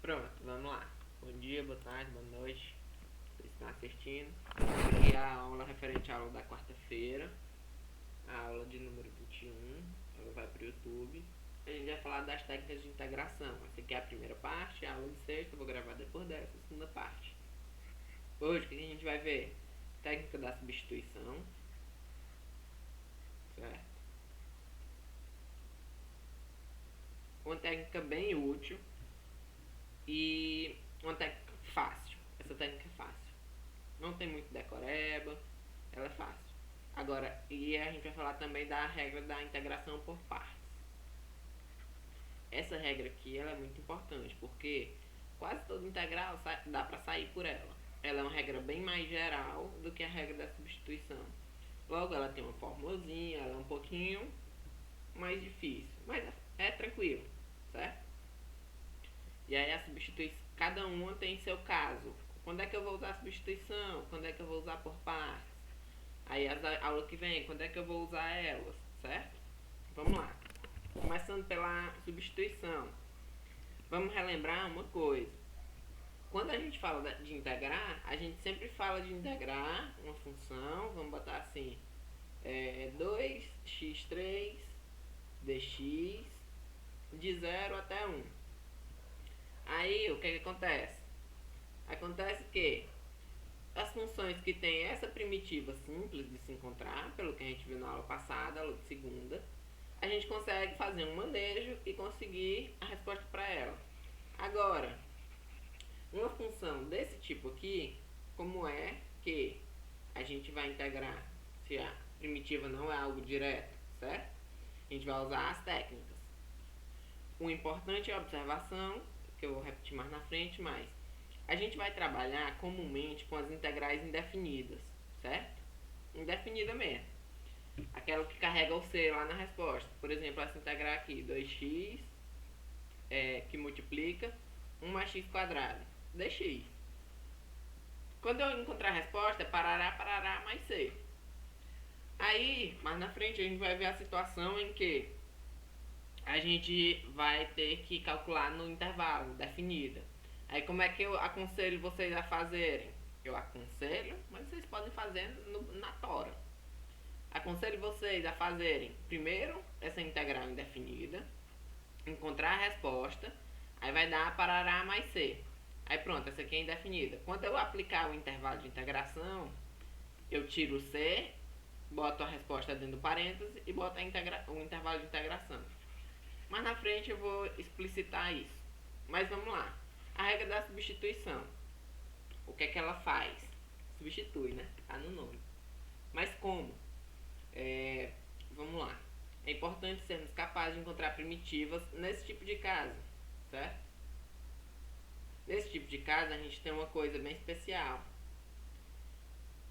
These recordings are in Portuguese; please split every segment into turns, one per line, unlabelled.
Pronto, vamos lá. Bom dia, boa tarde, boa noite. Você está assistindo. Aqui é a aula referente à aula da quarta-feira. A aula de número 21. Ela vai para o YouTube. A gente vai falar das técnicas de integração. Essa aqui é a primeira parte, a aula de sexta. Eu vou gravar depois dessa, a segunda parte. Hoje, o que a gente vai ver? Técnica da substituição. Certo? Uma técnica bem útil. E uma técnica fácil. Essa técnica é fácil. Não tem muito decoreba. Ela é fácil. Agora, e a gente vai falar também da regra da integração por partes. Essa regra aqui ela é muito importante, porque quase todo integral dá para sair por ela. Ela é uma regra bem mais geral do que a regra da substituição. Logo, ela tem uma formulazinha, ela é um pouquinho mais difícil, mas é tranquilo, certo? E aí a substituição, cada uma tem seu caso. Quando é que eu vou usar a substituição? Quando é que eu vou usar por partes? Aí as aulas que vem, quando é que eu vou usar elas, certo? Vamos lá. Começando pela substituição. Vamos relembrar uma coisa. Quando a gente fala de integrar, a gente sempre fala de integrar uma função, vamos botar assim, 2x3 dx de 0 até 1. Aí, o que acontece? Acontece que as funções que tem essa primitiva simples de se encontrar, pelo que a gente viu na aula passada, aula de segunda, a gente consegue fazer um manejo e conseguir a resposta para ela. Agora, uma função desse tipo aqui, como é que a gente vai integrar se a primitiva não é algo direto, certo? A gente vai usar as técnicas. O importante é a observação, que eu vou repetir mais na frente, mas a gente vai trabalhar comumente com as integrais indefinidas, certo? Indefinida mesmo. Aquela que carrega o C lá na resposta. Por exemplo, essa integral aqui, 2x, que multiplica 1 mais x quadrado, dx. Quando eu encontrar a resposta, é parará, parará, mais C. Aí, mais na frente, a gente vai ver a situação em que a gente vai ter que calcular no intervalo, definida. Aí como é que eu aconselho vocês a fazerem? Eu aconselho, mas vocês podem fazer na tora. Aconselho vocês a fazerem primeiro essa integral indefinida, encontrar a resposta, aí vai dar parará mais C. Aí pronto, essa aqui é indefinida. Quando eu aplicar o intervalo de integração, eu tiro o C, boto a resposta dentro do parênteses e boto o intervalo de integração. Mas na frente eu vou explicitar isso. Mas vamos lá. A regra da substituição. O que é que ela faz? Substitui, né? Tá no nome. Mas como? Vamos lá. É importante sermos capazes de encontrar primitivas nesse tipo de caso, certo? Nesse tipo de caso a gente tem uma coisa bem especial.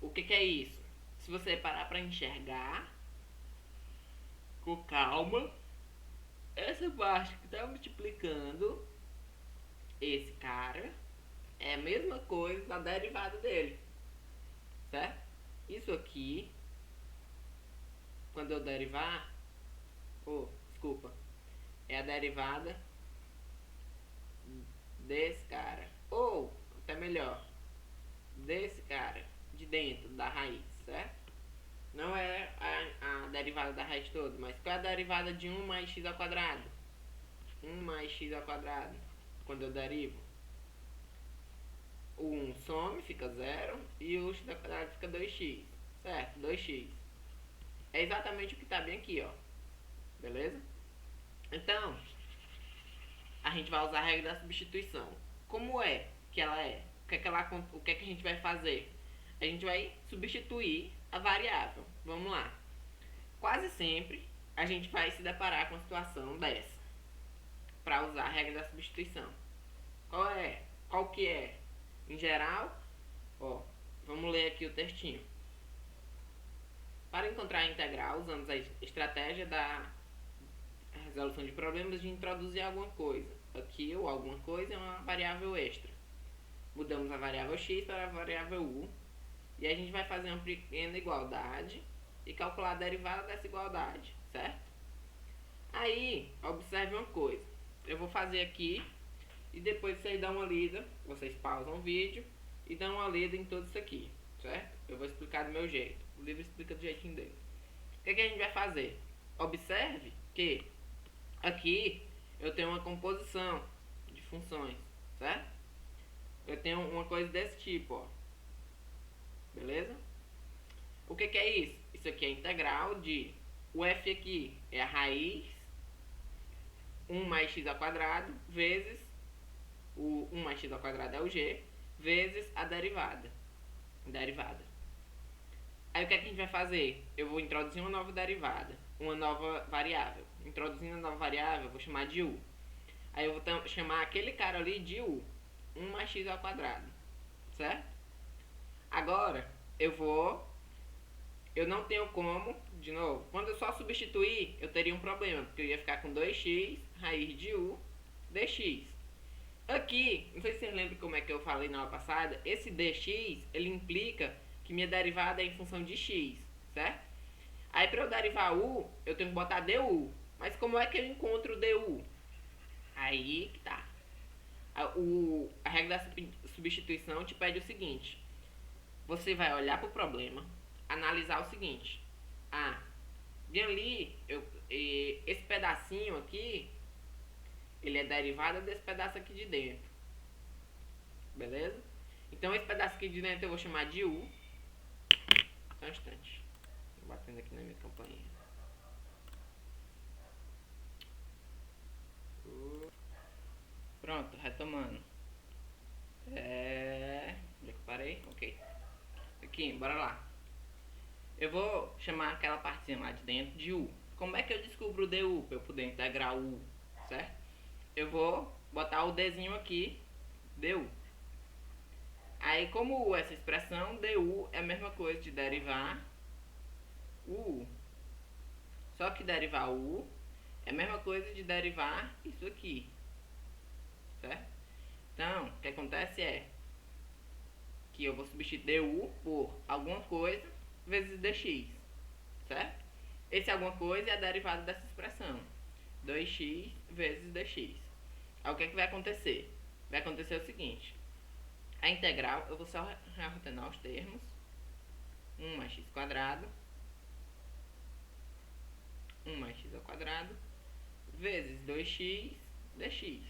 O que é isso? Se você parar para enxergar com calma, essa parte que está multiplicando esse cara é a mesma coisa da derivada dele, certo? Isso aqui, quando eu derivar, é a derivada desse cara, ou até melhor, desse cara de dentro da raiz, certo? Não é a derivada da raiz toda, mas qual é a derivada de 1 mais x ao quadrado? 1 mais x ao quadrado, quando eu derivo, o 1 some, fica 0, e o x ao quadrado fica 2x, certo? 2x. É exatamente o que está bem aqui, ó. Beleza? Então, a gente vai usar a regra da substituição. Como é que ela é? O que é que a gente vai fazer? A gente vai substituir a variável. Vamos lá. Quase sempre a gente vai se deparar com a situação dessa, para usar a regra da substituição. Qual que é? Em geral, vamos ler aqui o textinho. Para encontrar a integral, usamos a estratégia da resolução de problemas de introduzir alguma coisa. Aqui, o alguma coisa é uma variável extra. Mudamos a variável x para a variável u. E a gente vai fazer uma pequena igualdade e calcular a derivada dessa igualdade, certo? Aí, observe uma coisa. Eu vou fazer aqui e depois vocês dão uma lida, vocês pausam o vídeo e dão uma lida em tudo isso aqui, certo? Eu vou explicar do meu jeito, o livro explica do jeitinho dele. O que a gente vai fazer? Observe que aqui eu tenho uma composição de funções, certo? Eu tenho uma coisa desse tipo, ó. Beleza? O que é isso? Isso aqui é integral de... O f aqui é a raiz 1 mais x ao quadrado vezes... O 1 mais x ao quadrado é o g, vezes a derivada. Aí o que a gente vai fazer? Eu vou introduzir uma nova derivada, uma nova variável. Introduzindo a nova variável, eu vou chamar de u. Aí eu vou chamar aquele cara ali de u. 1 mais x ao quadrado. Certo? Agora, eu não tenho como, de novo, quando eu só substituir, eu teria um problema, porque eu ia ficar com 2x, raiz de u, dx. Aqui, não sei se vocês lembram como é que eu falei na aula passada, esse dx, ele implica que minha derivada é em função de x, certo? Aí para eu derivar u, eu tenho que botar du. Mas como é que eu encontro o du? Aí que tá. A regra da substituição te pede o seguinte. Você vai olhar para o problema, analisar o seguinte. Bem ali, esse pedacinho aqui, ele é derivado desse pedaço aqui de dentro. Beleza? Então esse pedaço aqui de dentro eu vou chamar de u. Só um instante. Tô batendo aqui na minha campainha. Pronto, retomando. Onde é que eu parei? Ok. Aqui, bora lá. Eu vou chamar aquela partezinha lá de dentro de u. Como é que eu descubro o du para eu poder integrar o u, certo? Eu vou botar o dzinho aqui, du. Aí, como essa expressão, du é a mesma coisa de derivar o u. Só que derivar o u é a mesma coisa de derivar isso aqui, certo? Então, o que acontece é que eu vou substituir du por alguma coisa vezes dx, certo? Esse alguma coisa é a derivada dessa expressão, 2x vezes dx. Aí o que vai acontecer? Vai acontecer o seguinte, a integral, eu vou só reordenar os termos, 1 mais x quadrado, 1 mais x ao quadrado, vezes 2x dx.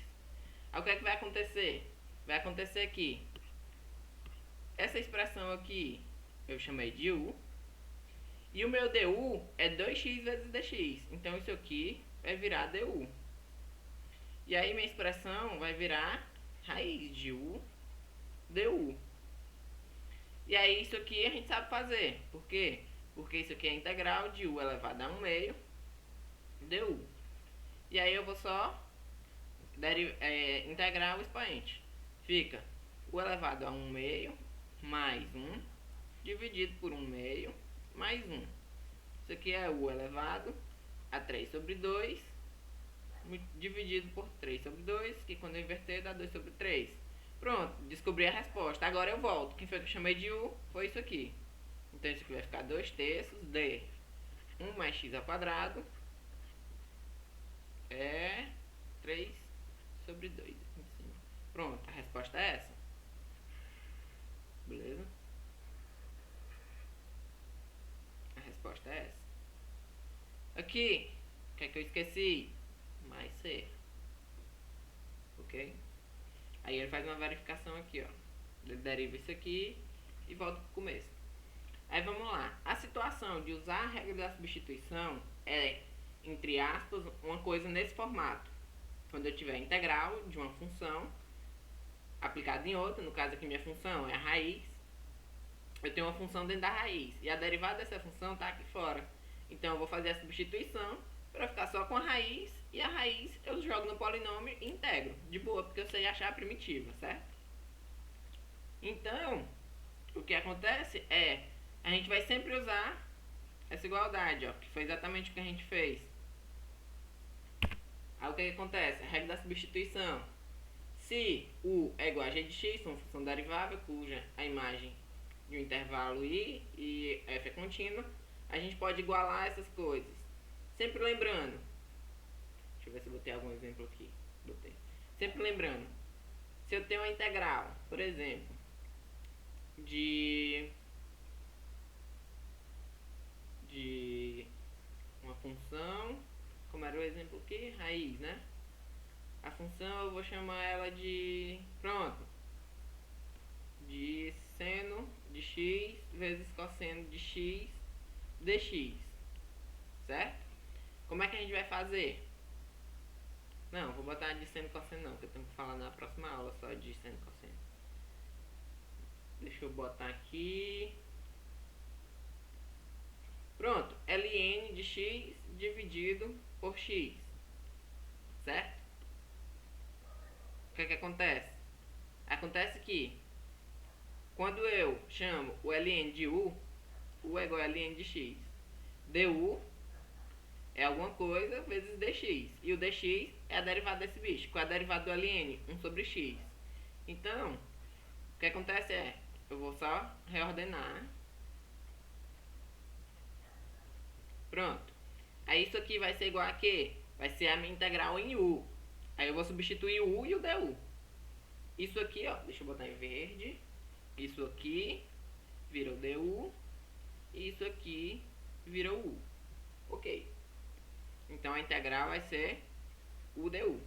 Aí o que vai acontecer? Vai acontecer que essa expressão aqui eu chamei de u, e o meu du é 2x vezes dx. Então isso aqui vai virar du. E aí minha expressão vai virar raiz de u du. E aí isso aqui a gente sabe fazer. Por quê? Porque isso aqui é integral de u elevado a 1 meio du. E aí eu vou só integrar o expoente. Fica u elevado a 1 meio mais 1 dividido por 1 meio mais 1. Isso aqui é u elevado a 3 sobre 2 dividido por 3 sobre 2, que quando eu inverter dá 2 sobre 3. Pronto, descobri a resposta. Agora eu volto. Quem foi que eu chamei de u? Foi isso aqui. Então isso aqui vai ficar 2/3 de 1 mais x ao quadrado é 3 sobre 2 aqui em cima. Pronto, a resposta é essa. Beleza? A resposta é essa. Aqui, o que é que eu esqueci? Mais c. Ok? Aí ele faz uma verificação aqui, ó. Ele deriva isso aqui e volta para o começo. Aí vamos lá. A situação de usar a regra da substituição é, entre aspas, uma coisa nesse formato. Quando eu tiver integral de uma função aplicada em outra, no caso aqui minha função é a raiz, eu tenho uma função dentro da raiz e a derivada dessa função está aqui fora. Então eu vou fazer a substituição para ficar só com a raiz, e a raiz eu jogo no polinômio e integro, de boa, porque eu sei achar a primitiva, certo? Então, o que acontece é, a gente vai sempre usar essa igualdade, ó, que foi exatamente o que a gente fez. Aí o que acontece? A regra da substituição. Se u é igual a g de x, uma função derivável cuja a imagem de um intervalo i e f é contínua, a gente pode igualar essas coisas. Sempre lembrando, deixa eu ver se eu botei algum exemplo aqui. Botei. Sempre lembrando Se eu tenho uma integral, por exemplo, de uma função, como era o exemplo aqui, raiz, né? A função eu vou chamar ela de, pronto, de seno de x vezes cosseno de x dx, certo? Como é que a gente vai fazer? Não, vou botar de seno e cosseno não, que eu tenho que falar na próxima aula só de seno e cosseno. Deixa eu botar aqui. Pronto, ln de x dividido por x, certo? O que é que acontece? Acontece que quando eu chamo o ln de u é igual a ln de x. du é alguma coisa vezes dx. E o dx é a derivada desse bicho. Qual é a derivada do ln? 1 sobre x. Então, o que acontece é, eu vou só reordenar. Pronto. Aí isso aqui vai ser igual a quê? Vai ser a minha integral em u. Aí eu vou substituir o u e o du. Isso aqui, ó, deixa eu botar em verde. Isso aqui virou du. E isso aqui virou u. Ok. Então a integral vai ser u du.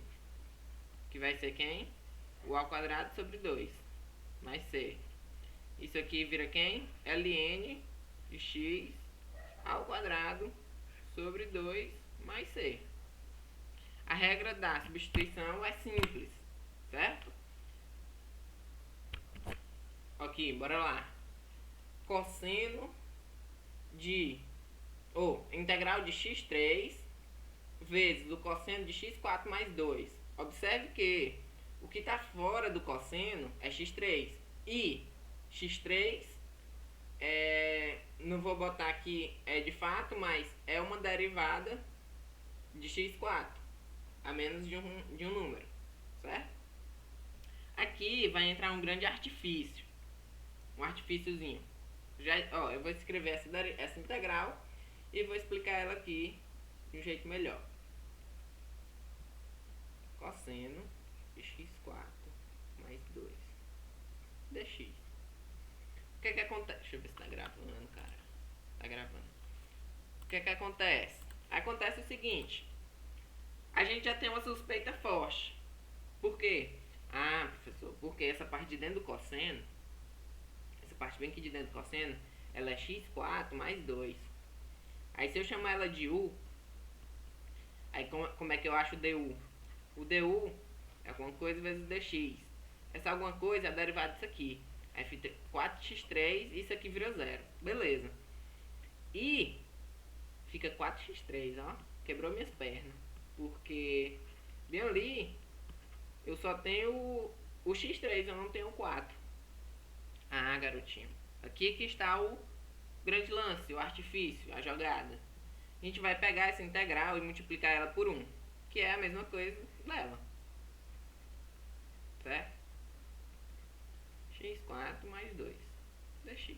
Que vai ser quem? U ao quadrado sobre 2. Mais c. Isso aqui vira quem? ln de x ao quadrado sobre 2 mais c. A regra da substituição é simples, certo? Ok, bora lá. Cosseno de, integral de x3 vezes o cosseno de x4 mais 2. Observe que o que está fora do cosseno é x3. E x3, não vou botar aqui de fato, mas é uma derivada de x4, a menos de um número, certo? Aqui vai entrar um grande artifício, um artifíciozinho. Eu vou escrever essa integral e vou explicar ela aqui de um jeito melhor. Cosseno de x4 mais 2 dx. O que acontece? Deixa eu ver se tá gravando, cara. Tá gravando. O que acontece? Acontece o seguinte. A gente já tem uma suspeita forte. Por quê? Ah, professor, porque essa parte de dentro do cosseno, essa parte bem aqui de dentro do cosseno, ela é x4 mais 2. Aí se eu chamar ela de u, aí como é que eu acho o du? O du é alguma coisa vezes dx. Essa alguma coisa é a derivada disso aqui. Aí fica 4x3 e isso aqui vira 0. Beleza. E fica 4x3, ó. Quebrou minhas pernas. Porque bem ali eu só tenho o x3, eu não tenho o 4. Ah, garotinho. Aqui que está o grande lance, o artifício, a jogada. A gente vai pegar essa integral e multiplicar ela por 1, que é a mesma coisa dela. Certo? x4 mais 2 dx.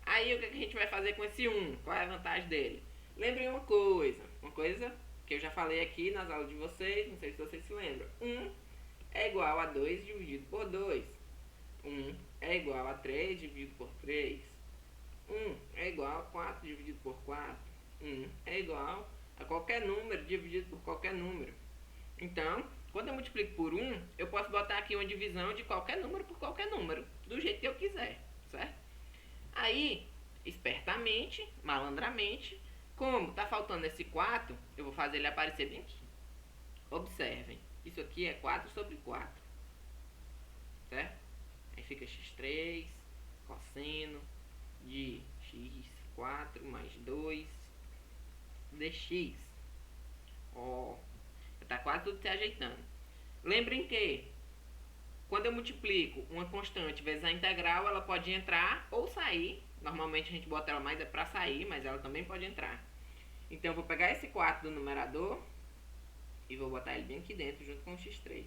Aí o que a gente vai fazer com esse 1? Qual é a vantagem dele? Lembrem uma coisa que eu já falei aqui nas aulas de vocês, não sei se vocês se lembram. 1 é igual a 2 dividido por 2. 1 é igual a 3 dividido por 3. 1 é igual a 4 dividido por 4. 1 é igual a qualquer número dividido por qualquer número. Então, quando eu multiplico por 1, eu posso botar aqui uma divisão de qualquer número por qualquer número, do jeito que eu quiser, certo? Aí, espertamente, malandramente, como tá faltando esse 4, eu vou fazer ele aparecer bem aqui. Observem, isso aqui é 4 sobre 4, certo? Aí fica x3 cosseno de x4 mais 2 dx. Ó, tá quase tudo se ajeitando. Lembrem que quando eu multiplico uma constante vezes a integral, ela pode entrar ou sair. Normalmente a gente bota ela mais para sair, mas ela também pode entrar. Então eu vou pegar esse 4 do numerador e vou botar ele bem aqui dentro junto com o x3.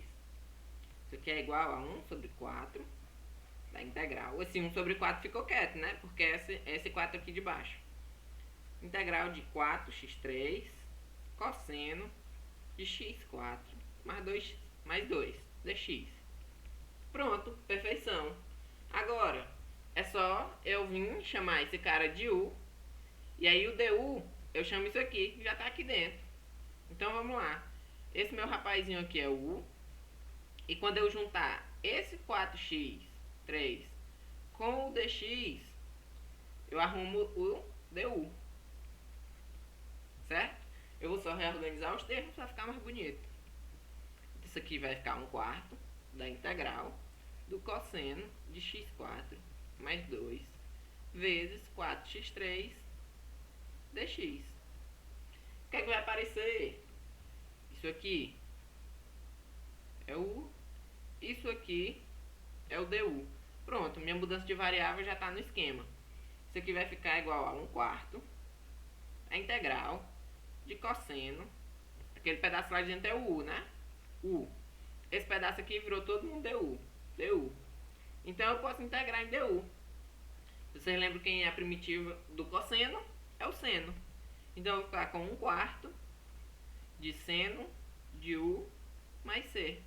Isso aqui é igual a 1 sobre 4 da integral. Esse 1 sobre 4 ficou quieto, né? Porque esse 4 aqui de baixo. Integral de 4x3 cosseno de x4 mais 2 dx. Pronto, perfeição. Agora, é só eu vir chamar esse cara de U. E aí o DU, eu chamo isso aqui, que já está aqui dentro. Então vamos lá. Esse meu rapazinho aqui é o U. E quando eu juntar esse 4x3 com o dx, eu arrumo o du. Certo? Eu vou só reorganizar os termos para ficar mais bonito. Isso aqui vai ficar 1/4 da integral do cosseno de x4 mais 2 vezes 4x3 dx. O que é que vai aparecer? Isso aqui é o U, isso aqui é o du. Pronto, minha mudança de variável já está no esquema. Isso aqui vai ficar igual a 1/4 a integral de cosseno. Aquele pedaço lá de dentro é o U, né? U. Esse pedaço aqui virou todo mundo du. Então eu posso integrar em du. Vocês lembram quem é a primitiva do cosseno? É o seno. Então eu vou ficar com 1/4 de seno de U mais C.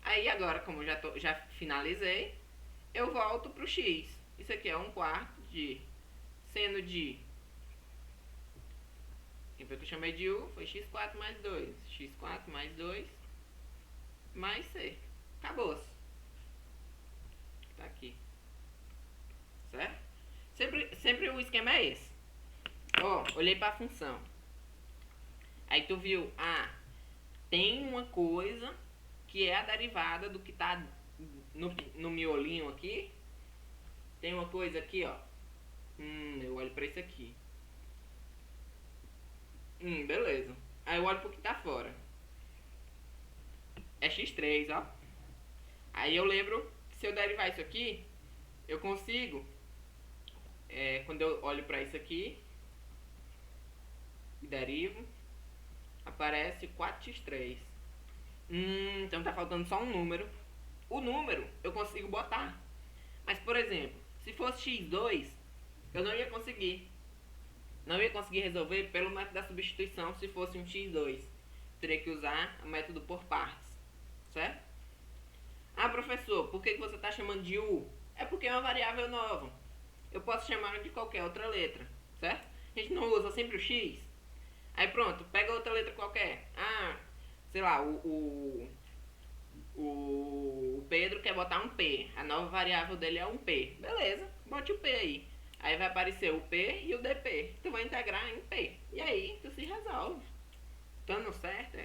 Aí agora, como eu já finalizei, eu volto para o x. Isso aqui é 1/4 de seno de... Quem foi que eu chamei de U? Foi x4 mais 2. x4 mais 2 mais C. Acabou-se. Tá aqui. Certo? Sempre o esquema é esse. Ó, olhei para a função. Aí tu viu, tem uma coisa que é a derivada do que tá no miolinho aqui. Tem uma coisa aqui, ó. Eu olho para isso aqui. Beleza. Aí eu olho pro que tá fora. É x3, ó. Aí eu lembro que se eu derivar isso aqui, eu consigo... quando eu olho para isso aqui e derivo, aparece 4x3. Então tá faltando só um número. O número eu consigo botar. Mas, por exemplo, se fosse x2, eu não ia conseguir. Não ia conseguir resolver pelo método da substituição se fosse um x2. Teria que usar o método por partes. Certo? Professor, por que você está chamando de U? É porque é uma variável nova. Eu posso chamar de qualquer outra letra. Certo? A gente não usa sempre o x. Aí pronto, pega outra letra qualquer. Sei lá, o Pedro quer botar um P. A nova variável dele é um P. Beleza, bote o P aí. Aí vai aparecer o P e o DP. Tu vai integrar em P. E aí tu se resolve. Dando certo,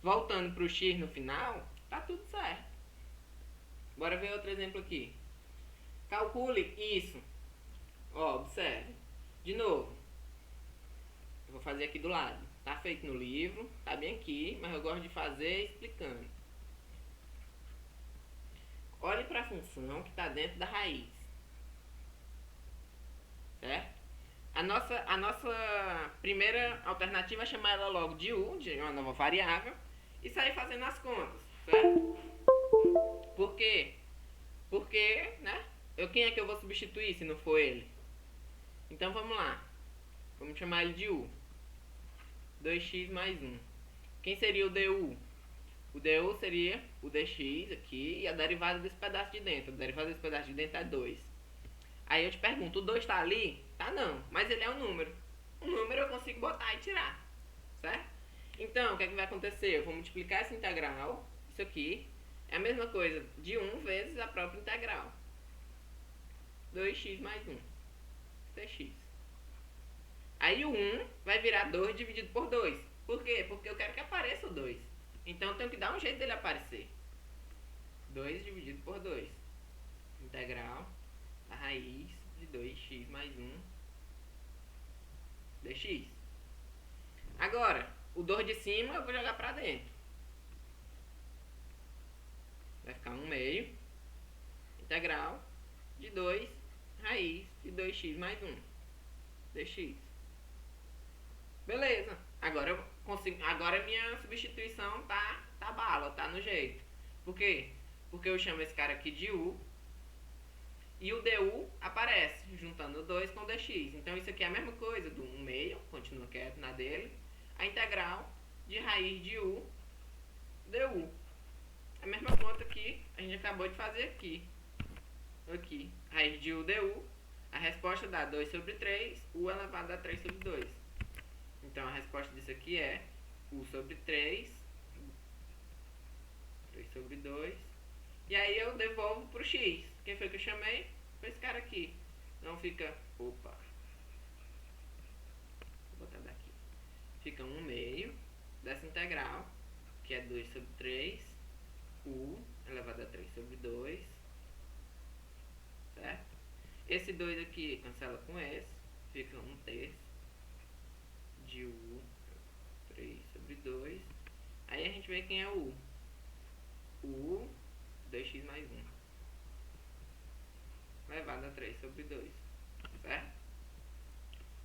voltando pro X no final, tá tudo certo. Bora ver outro exemplo aqui. Calcule isso. Ó, observe. De novo. Eu vou fazer aqui do lado. Tá feito no livro, tá bem aqui, mas eu gosto de fazer explicando. Olhe para a função que está dentro da raiz. Certo? A nossa primeira alternativa é chamar ela logo de U, de uma nova variável, e sair fazendo as contas. Certo? Por quê? Porque, né? Quem é que eu vou substituir se não for ele? Então vamos lá. Vamos chamar ele de U. 2x mais 1. Quem seria o du? O du seria o dx aqui e a derivada desse pedaço de dentro. A derivada desse pedaço de dentro é 2. Aí eu te pergunto, o 2 está ali? Tá não, mas ele é um número. Um número eu consigo botar e tirar. Certo? Então, o que é que vai acontecer? Eu vou multiplicar essa integral. Isso aqui é a mesma coisa de 1 vezes a própria integral. 2x mais 1. dx. Aí o 1 vai virar 2 dividido por 2. Por quê? Porque eu quero que apareça o 2. Então eu tenho que dar um jeito dele aparecer. 2 dividido por 2. Integral a raiz de 2x mais 1 dx. Agora, o 2 de cima eu vou jogar pra dentro. Vai ficar 1 meio. Integral de 2 raiz de 2x mais 1 dx. Beleza. Agora eu consigo. Agora minha substituição tá bala, tá no jeito. Por quê? Porque eu chamo esse cara aqui de U. E o du aparece, juntando o 2 com o dx. Então isso aqui é a mesma coisa do 1 meio, continua quieto na dele. A integral de raiz de U du. A mesma conta que a gente acabou de fazer aqui. Raiz de U du. A resposta dá 2 sobre 3, U elevado a 3 sobre 2. Então a resposta disso aqui é U sobre 3 sobre 2. E aí eu devolvo pro X. Quem foi que eu chamei? Foi esse cara aqui. Então fica... Opa. Vou botar daqui. Fica 1 meio dessa integral, que é 2 sobre 3, U elevado a 3 sobre 2. Certo? Esse 2 aqui cancela com esse. Fica 1 terço de U 3 sobre 2. Aí a gente vê quem é o U. U 2x mais 1 elevado a 3 sobre 2. Certo?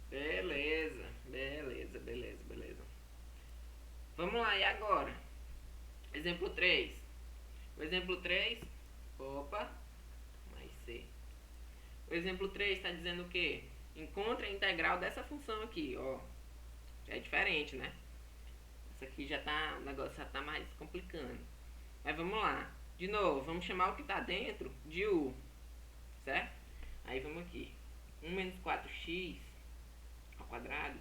Beleza. Vamos lá, e agora? Exemplo 3. O exemplo 3... Opa. Mais C. O exemplo 3 está dizendo o quê? Encontre a integral dessa função aqui, ó. Já é diferente, né? Essa aqui já tá... O negócio já tá mais complicando. Mas vamos lá. De novo, vamos chamar o que está dentro de U. Certo? Aí vamos aqui. 1 menos 4x ao quadrado,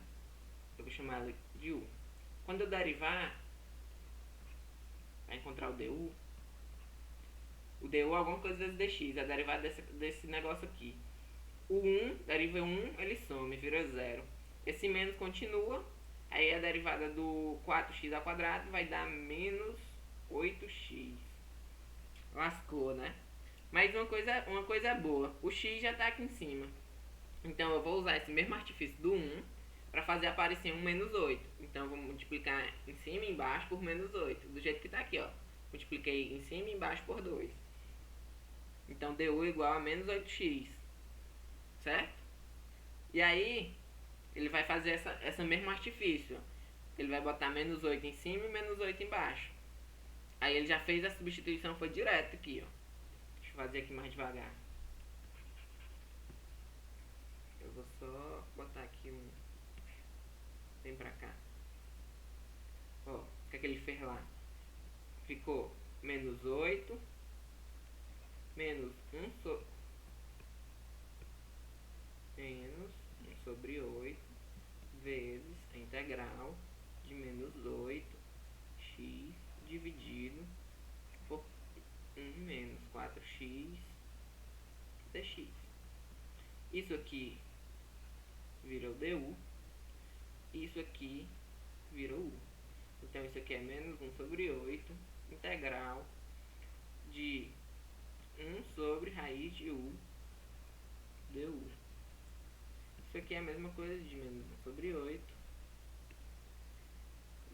eu vou chamar ela de U. Quando eu derivar, vai encontrar o du. O du é alguma coisa vezes dx, a derivada desse negócio aqui. O 1, deriva 1, ele some, vira 0. Esse menos continua, aí a derivada do 4x ao quadrado vai dar menos 8x. Lascou, né? Mas uma coisa boa, o x já está aqui em cima. Então eu vou usar esse mesmo artifício do 1 para fazer aparecer um menos 8. Então eu vou multiplicar em cima e embaixo por menos 8. Do jeito que está aqui, ó. Multipliquei em cima e embaixo por 2. Então du igual a menos 8x. Certo? E aí, ele vai fazer essa mesmo artifício. Ele vai botar menos 8 em cima e menos 8 embaixo. Aí ele já fez a substituição, foi direto aqui, ó. Deixa eu fazer aqui mais devagar. Eu vou só botar aqui um... Vem pra cá. Ó, o que é que ele fez lá? Ficou menos 8 menos 1 sobre 8 vezes a integral de menos 8x dividido por 1 menos 4x dx. Isso aqui virou du. Isso aqui virou u. Então isso aqui é menos 1 sobre 8 integral de 1 sobre raiz de u du. Isso aqui é a mesma coisa de menos 1 sobre 8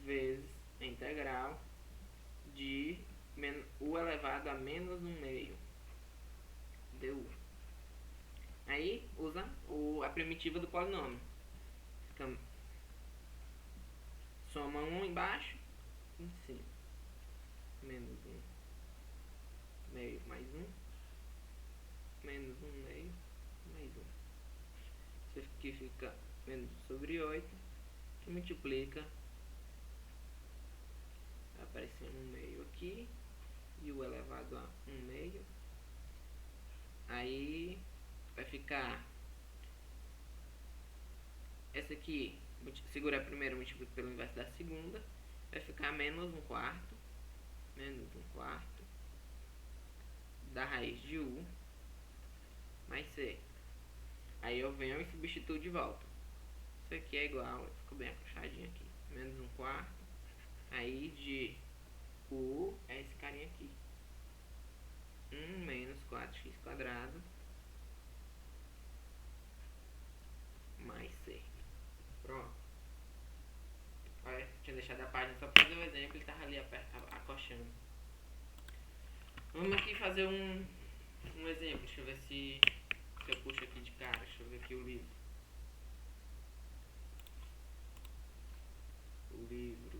vezes a integral de u elevado a menos 1 meio du. Aí usa a primitiva do polinômio. Fica, soma 1 embaixo, em cima. Menos 1 meio mais 1. Menos 1 meio mais 1. Isso aqui fica menos 1 sobre 8. Que multiplica. Vai aparecer 1 meio aqui. E o elevado a 1 meio. Aí vai ficar... Essa aqui, segura a primeira, multiplica pelo inverso da segunda. Vai ficar menos 1 quarto. Menos 1 quarto. Da raiz de u mais c. Aí eu venho e substituo de volta. Isso aqui é igual, ficou bem apuxadinho aqui. Menos 1 quarto. Aí de u é esse carinha aqui. 1 menos 4x quadrado mais c. Pronto. Olha, tinha deixado a página só para fazer o exemplo, ele tava ali acochando. Vamos aqui fazer um exemplo. Deixa eu ver se eu puxo aqui de cara. Deixa eu ver aqui o livro. O livro.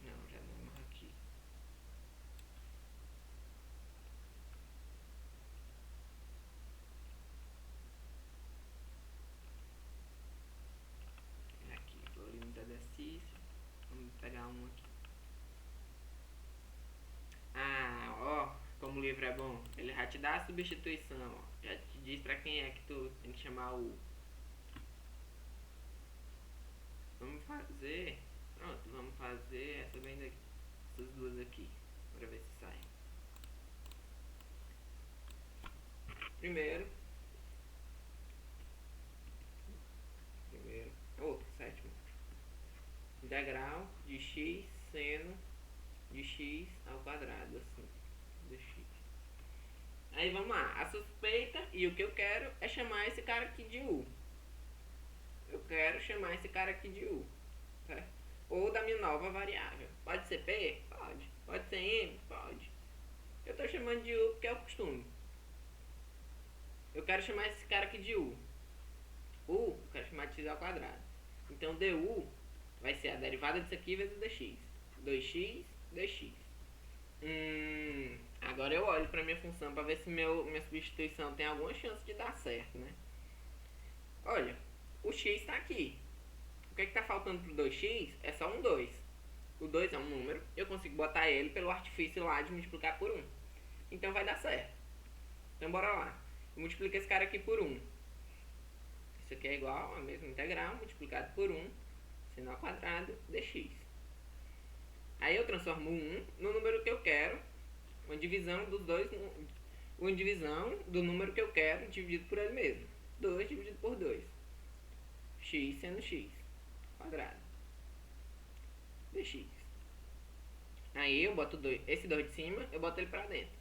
Não, já não é mais aqui. livro é bom? Ele já te dá a substituição, ó. Já te diz pra quem é que tu tem que chamar o... Vamos fazer... Pronto, vamos fazer essa bem daqui. Essas duas aqui. Pra ver se sai. Primeiro. Sétimo. Integral de x seno de x ao quadrado, assim. De x. Aí vamos lá. A suspeita e o que eu quero é chamar esse cara aqui de u. Eu quero chamar esse cara aqui de u. Certo? Ou da minha nova variável. Pode ser p? Pode. Pode ser m? Pode. Eu estou chamando de u porque é o costume. Eu quero chamar esse cara aqui de u. Eu quero chamar de x ao quadrado. Então du vai ser a derivada disso aqui vezes dx. 2x, dx. Agora eu olho para minha função para ver se minha substituição tem alguma chance de dar certo, né? Olha, o x está aqui. O que está faltando para o 2x é só um 2. O 2 é um número, eu consigo botar ele pelo artifício lá de multiplicar por 1. Então vai dar certo. Então bora lá. Eu multiplico esse cara aqui por 1. Isso aqui é igual a mesma integral multiplicado por 1 seno ao quadrado dx. Aí eu transformo 1 no número que eu quero, uma divisão dos dois, uma divisão do número que eu quero dividido por ele mesmo. 2 dividido por 2. X sendo x quadrado dx. Aí eu boto esse 2 de cima, eu boto ele pra dentro.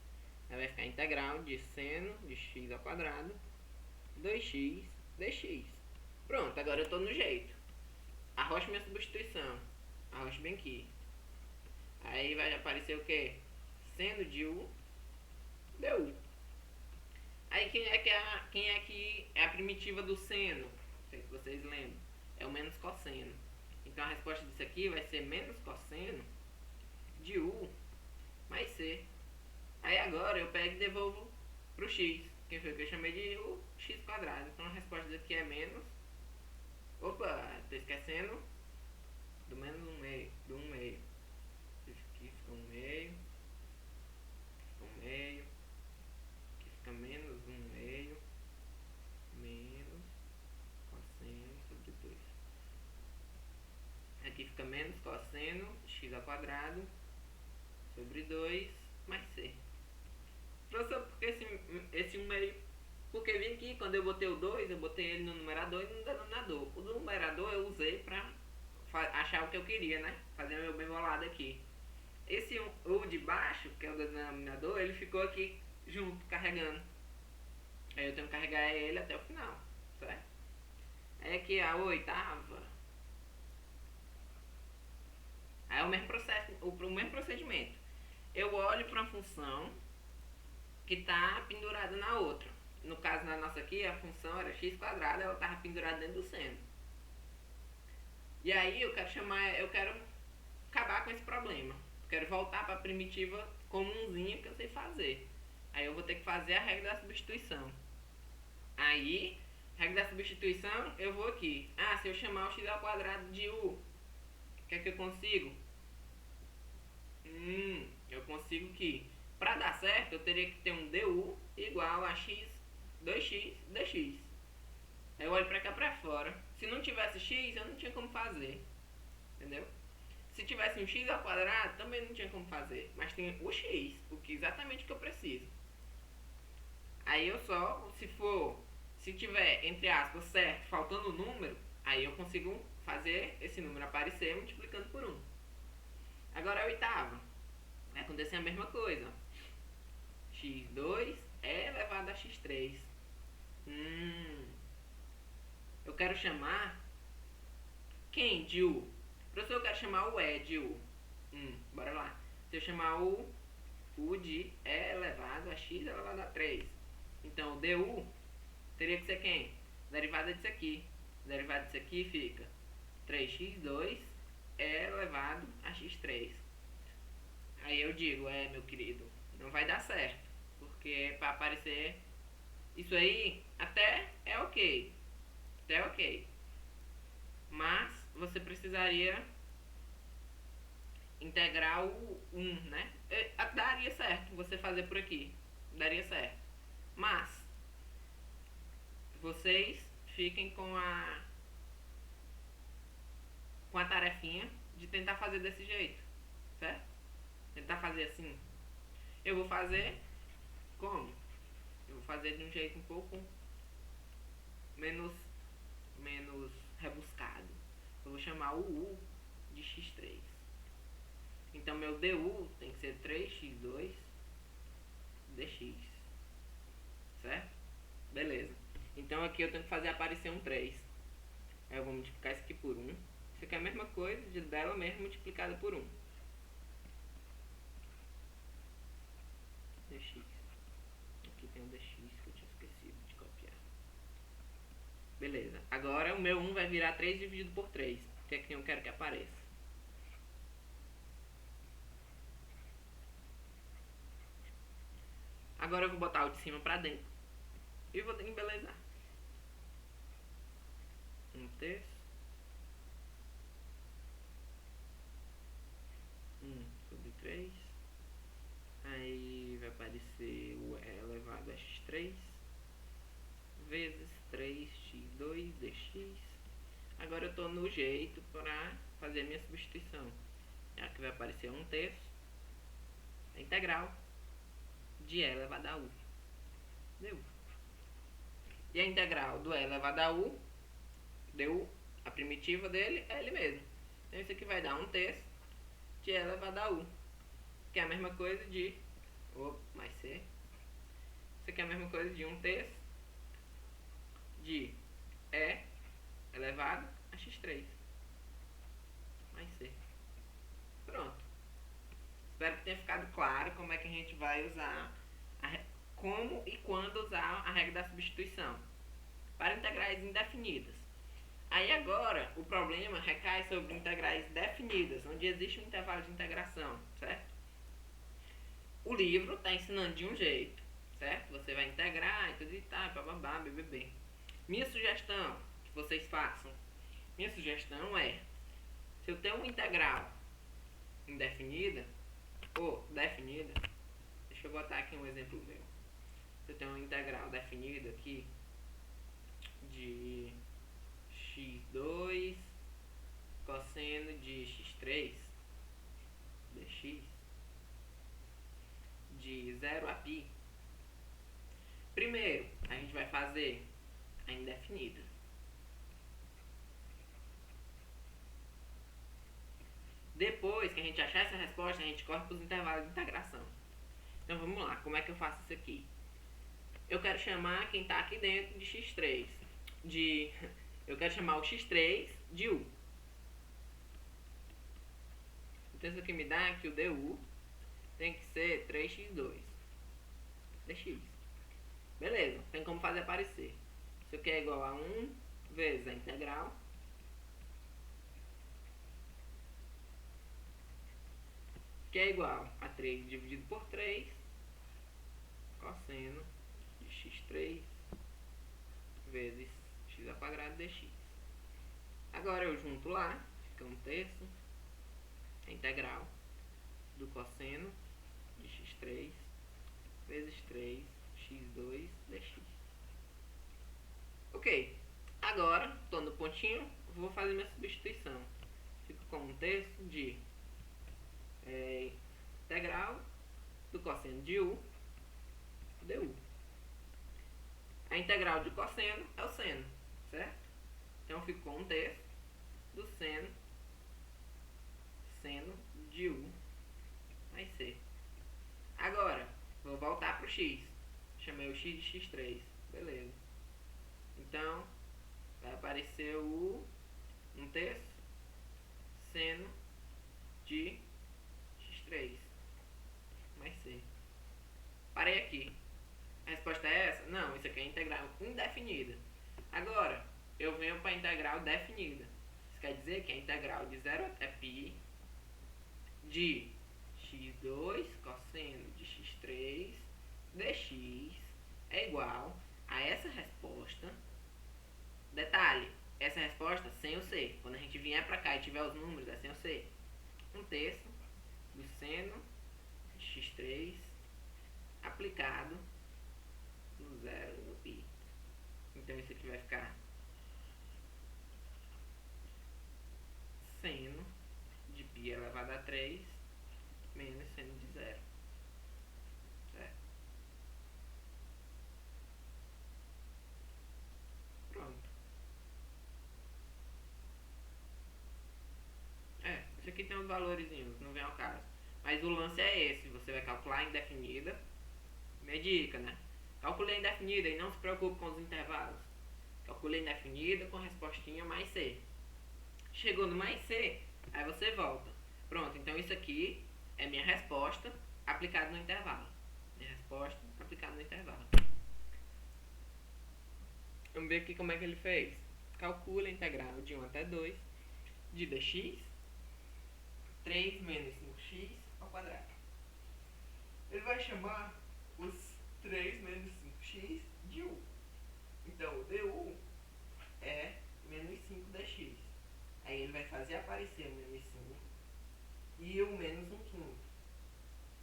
Aí vai ficar integral de seno de x ao quadrado 2x dx. Pronto, agora eu tô no jeito. Arrocho minha substituição. Arrocho bem aqui. Aí vai aparecer o que? Seno de u du. Aí quem é que é a primitiva do seno? Não sei se vocês lembram. É o menos cosseno. Então a resposta disso aqui vai ser menos cosseno de u mais c. Aí agora eu pego e devolvo pro x. Que foi o que eu chamei de u x quadrado. Então a resposta daqui é menos... Opa, tô esquecendo do menos 1 meio. Do 1 meio. Isso aqui fica 1 meio. Fica 1 meio. Aqui fica menos 1 meio. Menos cosseno sobre 2. Aqui fica menos cosseno x ao quadrado sobre 2 mais c. Professor, porque esse 1 meio... Porque vim aqui, quando eu botei o 2, eu botei ele no numerador e no denominador. O numerador eu usei pra achar o que eu queria, né? Fazer meu bem bolado aqui. Esse u de baixo, que é o denominador, ele ficou aqui junto, carregando. Aí eu tenho que carregar ele até o final, certo? Aí aqui a oitava. Aí é o mesmo processo, o mesmo procedimento. Eu olho para uma função que está pendurada na outra. No caso, na nossa aqui, a função era x quadrado, ela estava pendurada dentro do seno. E aí eu quero acabar com esse problema. Eu quero voltar para a primitiva comunzinha que eu sei fazer. Aí eu vou ter que fazer a regra da substituição. Aí, regra da substituição, eu vou aqui. Se eu chamar o x ao quadrado de u, o que é que eu consigo? Eu consigo que, para dar certo, eu teria que ter um du igual a x 2x dx. Aí eu olho pra cá pra fora. Se não tivesse x, eu não tinha como fazer. Entendeu? Se tivesse um x ao quadrado, também não tinha como fazer. Mas tem o x, exatamente o que eu preciso. Aí eu só, se tiver, entre aspas, certo, faltando o número, aí eu consigo fazer esse número aparecer multiplicando por 1. Agora a oitava. Vai acontecer a mesma coisa. x2 é elevado a x3. Eu quero chamar quem de u? Professor, eu quero chamar o e de u. Bora lá. Se eu chamar o de e elevado a x elevado a 3. Então o du teria que ser quem? Derivada disso aqui. Derivada disso aqui fica 3x2 e elevado a x3. Aí eu digo, meu querido, não vai dar certo. Porque para aparecer isso aí até é ok. Até ok. Mas você precisaria integrar o 1, né? Daria certo você fazer por aqui. daria certo. Mas vocês fiquem com a tarefinha de tentar fazer desse jeito, certo? Tentar fazer assim. Eu vou fazer como? Eu vou fazer de um jeito um pouco menos rebuscado. Eu vou chamar o U de x3. Então meu du tem que ser 3x2 dx. Certo? Beleza. Então aqui eu tenho que fazer aparecer um 3. Aí eu vou multiplicar isso aqui por 1. Isso aqui é a mesma coisa de dela mesmo multiplicada por 1. dx. Aqui tem um dx que eu tinha esquecido de copiar. Beleza. Agora o meu 1 vai virar 3 dividido por 3. Que é que eu quero que apareça. Agora eu vou botar o de cima pra dentro. E vou embelezar. 1/3. 1/3. Aí vai aparecer o E elevado a x3 vezes 3x2 dx. Agora eu estou no jeito para fazer a minha substituição. Aqui vai aparecer 1/3 a integral de E elevado a U. Deu. E a integral do E elevado a U, deu a primitiva dele, é ele mesmo. Então isso aqui vai dar 1/3 de E elevado a U. Que é a mesma coisa de... mais C. Isso aqui é a mesma coisa de 1/3 de E elevado a x3 mais C. Pronto. Espero que tenha ficado claro como é que a gente vai usar, como e quando usar a regra da substituição para integrais indefinidas. Aí agora o problema recai sobre integrais definidas, onde existe um intervalo de integração, certo? O livro está ensinando de um jeito, certo? Você vai integrar e tudo e tal, bababá, bbb. Minha sugestão que vocês façam, minha sugestão é, se eu tenho uma integral indefinida ou definida, deixa eu botar aqui um exemplo meu. Se eu tenho uma integral definida aqui de x2 cosseno de x3 dx de 0 a π. Primeiro, a gente vai fazer a indefinida. Depois que a gente achar essa resposta, a gente corre para os intervalos de integração. Então vamos lá, como é que eu faço isso aqui? Eu quero chamar quem está aqui dentro de x3. Eu quero chamar o x3 de U. Então isso aqui me dá que o du tem que ser 3x2 dx. Beleza, tem como fazer aparecer. Isso aqui é igual a 1 vezes a integral que é igual a 3 dividido por 3 cosseno de x3 vezes x ao quadrado dx. Agora eu junto lá, fica 1/3 a integral do cosseno de x3 vezes 3x2 dx. Ok, agora estou no pontinho, vou fazer minha substituição. Fico com 1/3 de integral do cosseno de U du. A integral de cosseno é o seno, certo? Então eu fico com 1/3 do seno de U mais C. Agora, vou voltar para o x. Chamei o x de x3. Beleza. Então, vai aparecer o 1/3 seno de x3 mais C. Parei aqui. A resposta é essa? Não, isso aqui é integral indefinida. Agora, eu venho para a integral definida. Isso quer dizer que a integral de 0 até π de x2 cosseno de x3 dx é igual a essa resposta. Detalhe, essa resposta sem o C. Quando a gente vier para cá e tiver os números, é sem o C. 1/3 do seno de x3. aplicado no zero e no π. Então isso aqui vai ficar seno de π elevado a 3 menos seno de zero. Certo? Pronto. Isso aqui tem uns valorzinhos, não vem ao caso. Mas o lance é esse, você vai calcular a indefinida. Minha dica, né? Calcule a indefinida e não se preocupe com os intervalos. Calcule a indefinida com a respostinha mais C. Chegou no mais C, aí você volta. Pronto, então isso aqui é minha resposta aplicada no intervalo. Minha resposta aplicada no intervalo. Vamos ver aqui como é que ele fez. Calcula a integral de 1 até 2 de dx 3 menos 5x ao quadrado. Ele vai chamar os 3 menos 5x de u. Então o du é menos 5dx. Aí ele vai fazer aparecer o menos 5 e o menos 1 quinto.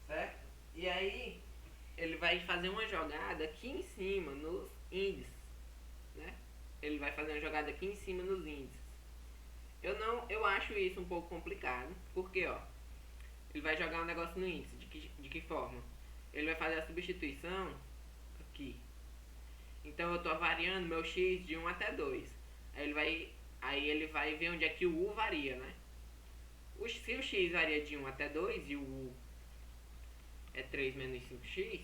Certo? E aí ele vai fazer uma jogada aqui em cima nos índices. Né? Ele vai fazer uma jogada aqui em cima nos índices. Eu acho isso um pouco complicado, porque ó, ele vai jogar um negócio no índice. De que forma? Ele vai fazer a substituição aqui. Então eu estou variando meu x de 1 até 2. Aí ele vai ver onde é que o u varia, né? Se o x varia de 1 até 2 e o u é 3 menos 5x,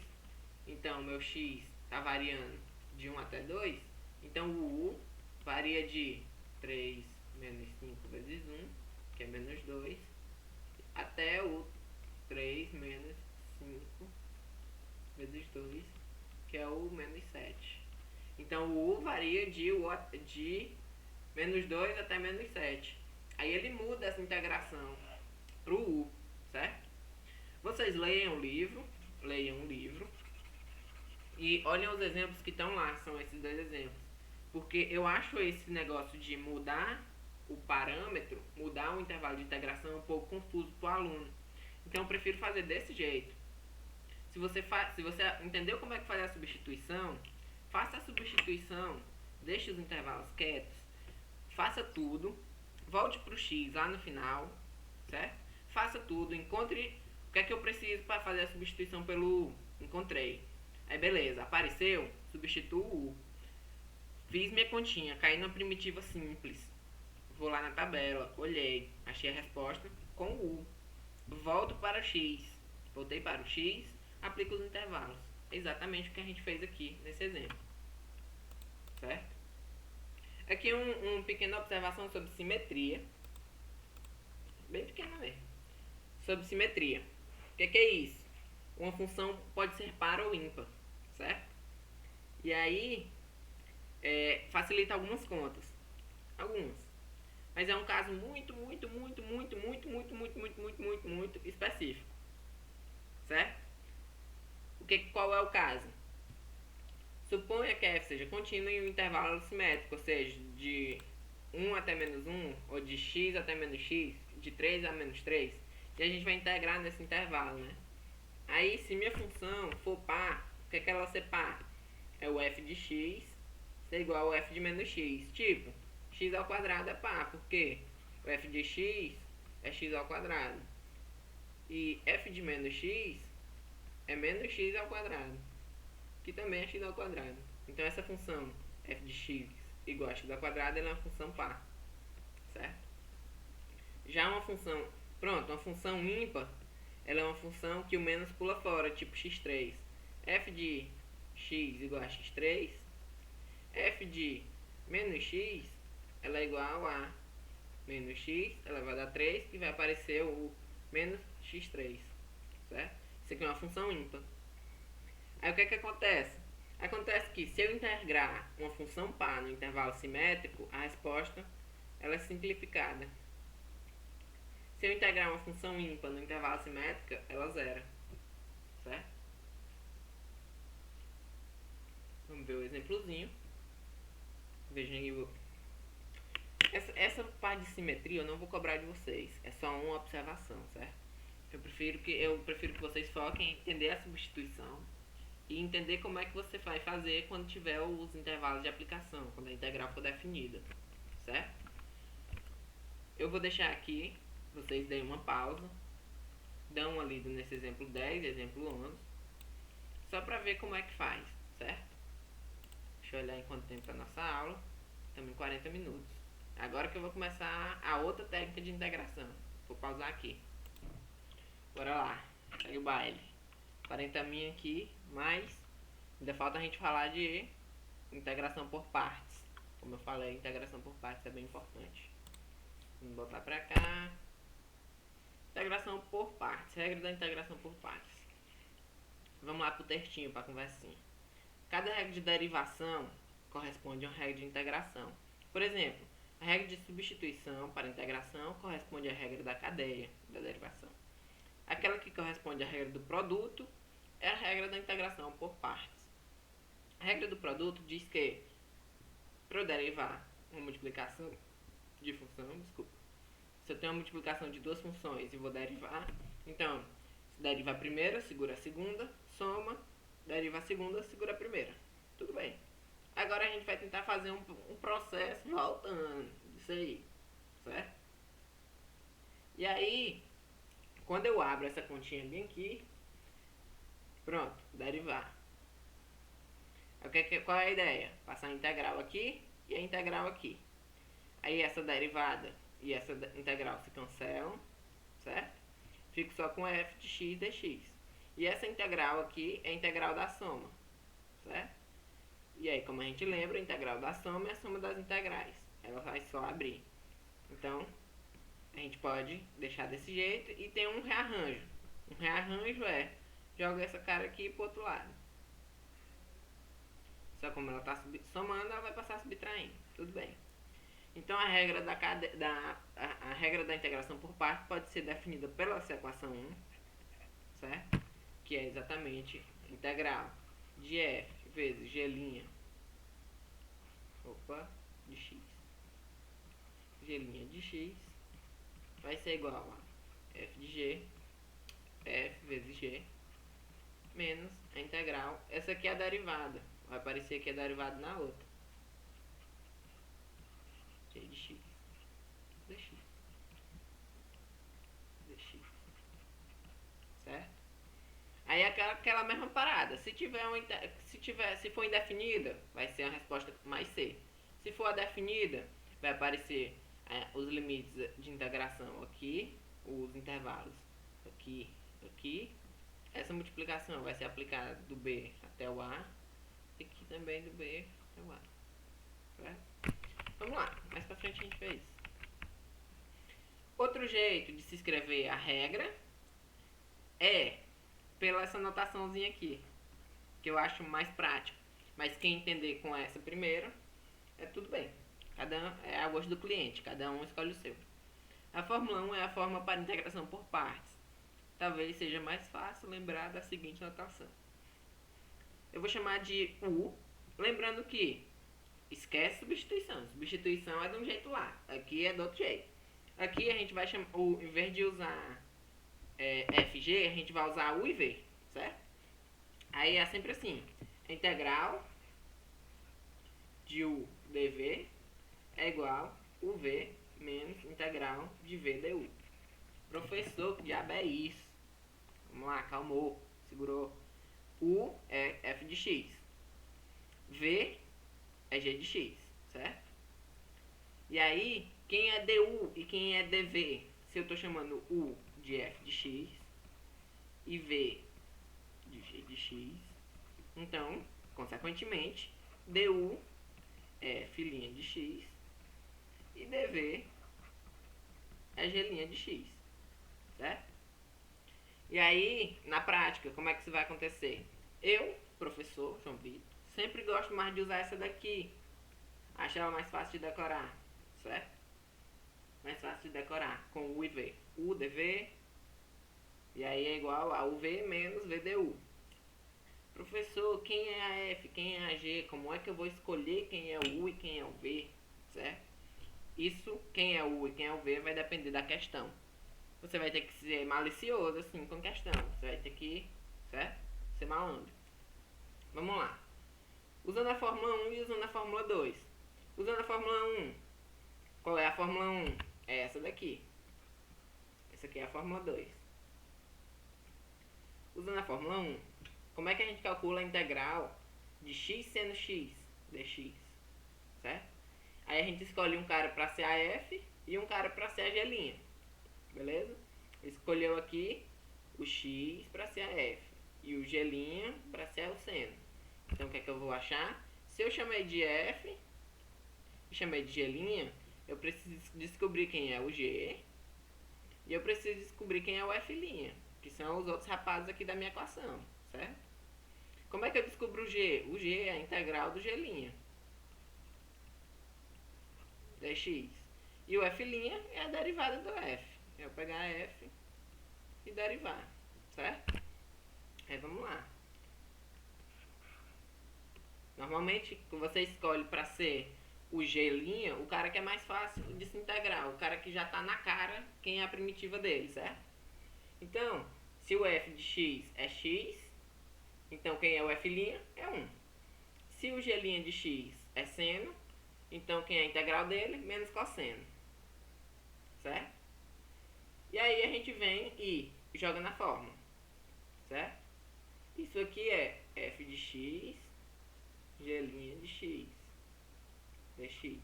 então meu x está variando de 1 até 2, então o u varia de 3 menos 5 vezes 1, que é menos 2, até o 3 menos 5 vezes 2, que é o menos 7. Então o u varia de menos 2 até menos 7. Aí ele muda essa integração para o u, certo? Vocês leiam o livro e olhem os exemplos que estão lá, são esses dois exemplos. Porque eu acho esse negócio de mudar o parâmetro, mudar o intervalo de integração um pouco confuso para o aluno. Então eu prefiro fazer desse jeito. Se você entendeu como é que faz a substituição, faça a substituição, deixe os intervalos quietos, faça tudo, volte para o x lá no final, certo? Faça tudo, encontre o que é que eu preciso para fazer a substituição pelo u. Encontrei. Aí beleza, apareceu, substituo o u. Fiz minha continha, caí na primitiva simples. Vou lá na tabela, olhei, achei a resposta com o u. Volto para o x. Voltei para o x, aplico os intervalos. Exatamente o que a gente fez aqui nesse exemplo. Certo? Aqui uma pequena observação sobre simetria. Bem pequena mesmo. Sobre simetria. O que é isso? Uma função pode ser par ou ímpar. Certo? E aí facilita algumas contas. Algumas. Mas é um caso muito específico. Certo? Qual é o caso? Suponha que f seja contínua em um intervalo simétrico, ou seja, de 1 até menos 1, ou de x até menos x, de 3 a menos 3. E a gente vai integrar nesse intervalo, né? Aí, se minha função for par, o que ela ser par? É o f de x ser igual ao f de menos x. Tipo, x ao quadrado é par, porque o f de x é x ao quadrado. E f de menos x é menos x ao quadrado, que também é x ao quadrado. Então essa função f de x igual a x ao quadrado é uma função par, certo? Já uma função, uma função ímpar, ela é uma função que o menos pula fora, tipo x3. F de x igual a x3, f de menos x, ela é igual a menos x elevado a 3, e vai aparecer o menos x3, certo? Isso aqui é uma função ímpar. Aí o que acontece? Acontece que se eu integrar uma função par no intervalo simétrico, a resposta ela é simplificada. Se eu integrar uma função ímpar no intervalo simétrico, ela zera. Certo? Vamos ver o exemplozinho. Vejam aí. Essa parte de simetria eu não vou cobrar de vocês. É só uma observação, certo? Eu prefiro que vocês foquem em entender a substituição e entender como é que você vai fazer quando tiver os intervalos de aplicação, quando a integral for definida, certo? Eu vou deixar aqui, vocês deem uma pausa, dão uma lida nesse exemplo 10, exemplo 11, só para ver como é que faz, certo? Deixa eu olhar em quanto tempo está a nossa aula, estamos em 40 minutos. Agora que eu vou começar a outra técnica de integração, vou pausar aqui. Bora lá, segue o baile. 40 min aqui, mas ainda falta a gente falar de integração por partes. Como eu falei, integração por partes é bem importante. Vamos botar pra cá. Integração por partes, regra da integração por partes. Vamos lá pro textinho, pra conversinha. Cada regra de derivação corresponde a uma regra de integração. Por exemplo, a regra de substituição para integração corresponde à regra da cadeia da derivação. Aquela que corresponde à regra do produto é a regra da integração por partes. A regra do produto diz que, para eu derivar uma multiplicação de função, se eu tenho uma multiplicação de duas funções e vou derivar, então, se deriva a primeira, segura a segunda, soma, deriva a segunda, segura a primeira. Tudo bem. Agora a gente vai tentar fazer um processo voltando disso aí, certo? E aí, quando eu abro essa continha bem aqui, pronto, derivar. Qual é a ideia? Passar a integral aqui e a integral aqui. Aí essa derivada e essa integral se cancelam, certo? Fico só com f de x dx. E essa integral aqui é a integral da soma, certo? E aí, como a gente lembra, a integral da soma é a soma das integrais. Ela vai só abrir. Então, a gente pode deixar desse jeito e tem um rearranjo. Um rearranjo é, joga essa cara aqui pro outro lado. Só como ela está somando, ela vai passar subtraindo. Tudo bem. Então a regra a regra da integração por partes pode ser definida pela essa equação 1, certo? Que é exatamente integral de f vezes g' de x. G' de x vai ser igual a f de g, f vezes g, menos a integral. Essa aqui é a derivada. Vai aparecer aqui a derivada na outra. G de x dx. Certo? Aí aquela mesma parada. Se for indefinida, vai ser a resposta mais C. Se for a definida, vai aparecer os limites de integração aqui, os intervalos aqui, aqui. Essa multiplicação vai ser aplicada do B até o A, e aqui também do B até o A. Certo? Vamos lá, mais pra frente a gente vê isso. Outro jeito de se escrever a regra é pela essa notaçãozinha aqui, que eu acho mais prático. Mas quem entender com essa primeiro, é tudo bem. Cada um é a gosto do cliente, cada um escolhe o seu. A fórmula 1 é a forma para integração por partes. Talvez seja mais fácil lembrar da seguinte notação. Eu vou chamar de U, lembrando que esquece substituição. Substituição é de um jeito lá, aqui é do outro jeito. Aqui a gente vai chamar, em vez de usar FG, a gente vai usar U e V, certo? Aí é sempre assim, a integral de U dV é igual UV menos integral de V du. Professor, que diabo é isso? Vamos lá, calmou, segurou. U é f de x. V é g de x, certo? E aí, quem é du e quem é dv? Se eu estou chamando U de f de x e v de g de x, então, consequentemente, du é f' de x e dv é g' de x, certo? E aí, na prática, como é que isso vai acontecer? Eu, professor João Vitor, sempre gosto mais de usar essa daqui. Acho ela mais fácil de decorar, certo? Mais fácil de decorar, com U e V. U, dV, e aí é igual a UV menos VDU. Professor, quem é a F, quem é a G? Como é que eu vou escolher quem é o U e quem é o V, certo? Isso, quem é o U e quem é o V, vai depender da questão. Você vai ter que ser malicioso assim com questão. Você vai ter que, certo? Ser malandro. Vamos lá. Usando a Fórmula 1 e usando a Fórmula 2. Usando a Fórmula 1, qual é a Fórmula 1? É essa daqui. Essa aqui é a Fórmula 2. Usando a Fórmula 1, como é que a gente calcula a integral de x seno x dx? Certo? Aí a gente escolhe um cara para ser a f e um cara para ser a g'. Beleza? Escolheu aqui o x para ser a f e o g' para ser o seno. Então o que é que eu vou achar? Se eu chamei de f e chamei de g', eu preciso descobrir quem é o g e eu preciso descobrir quem é o f', que são os outros rapazes aqui da minha equação, certo? Como é que eu descubro o g? O g é a integral do g' dx. E o f' é a derivada do f. Eu vou pegar f e derivar, certo? Aí vamos lá. Normalmente você escolhe para ser o g', o cara que é mais fácil de se integrar, o cara que já está na cara quem é a primitiva dele, certo? Então, se o f de x é x, então quem é o f' é 1. Se o g' de x é seno, então quem é a integral dele? Menos cosseno, certo? E aí a gente vem e joga na fórmula, certo? Isso aqui é f de x, g' de x, dx.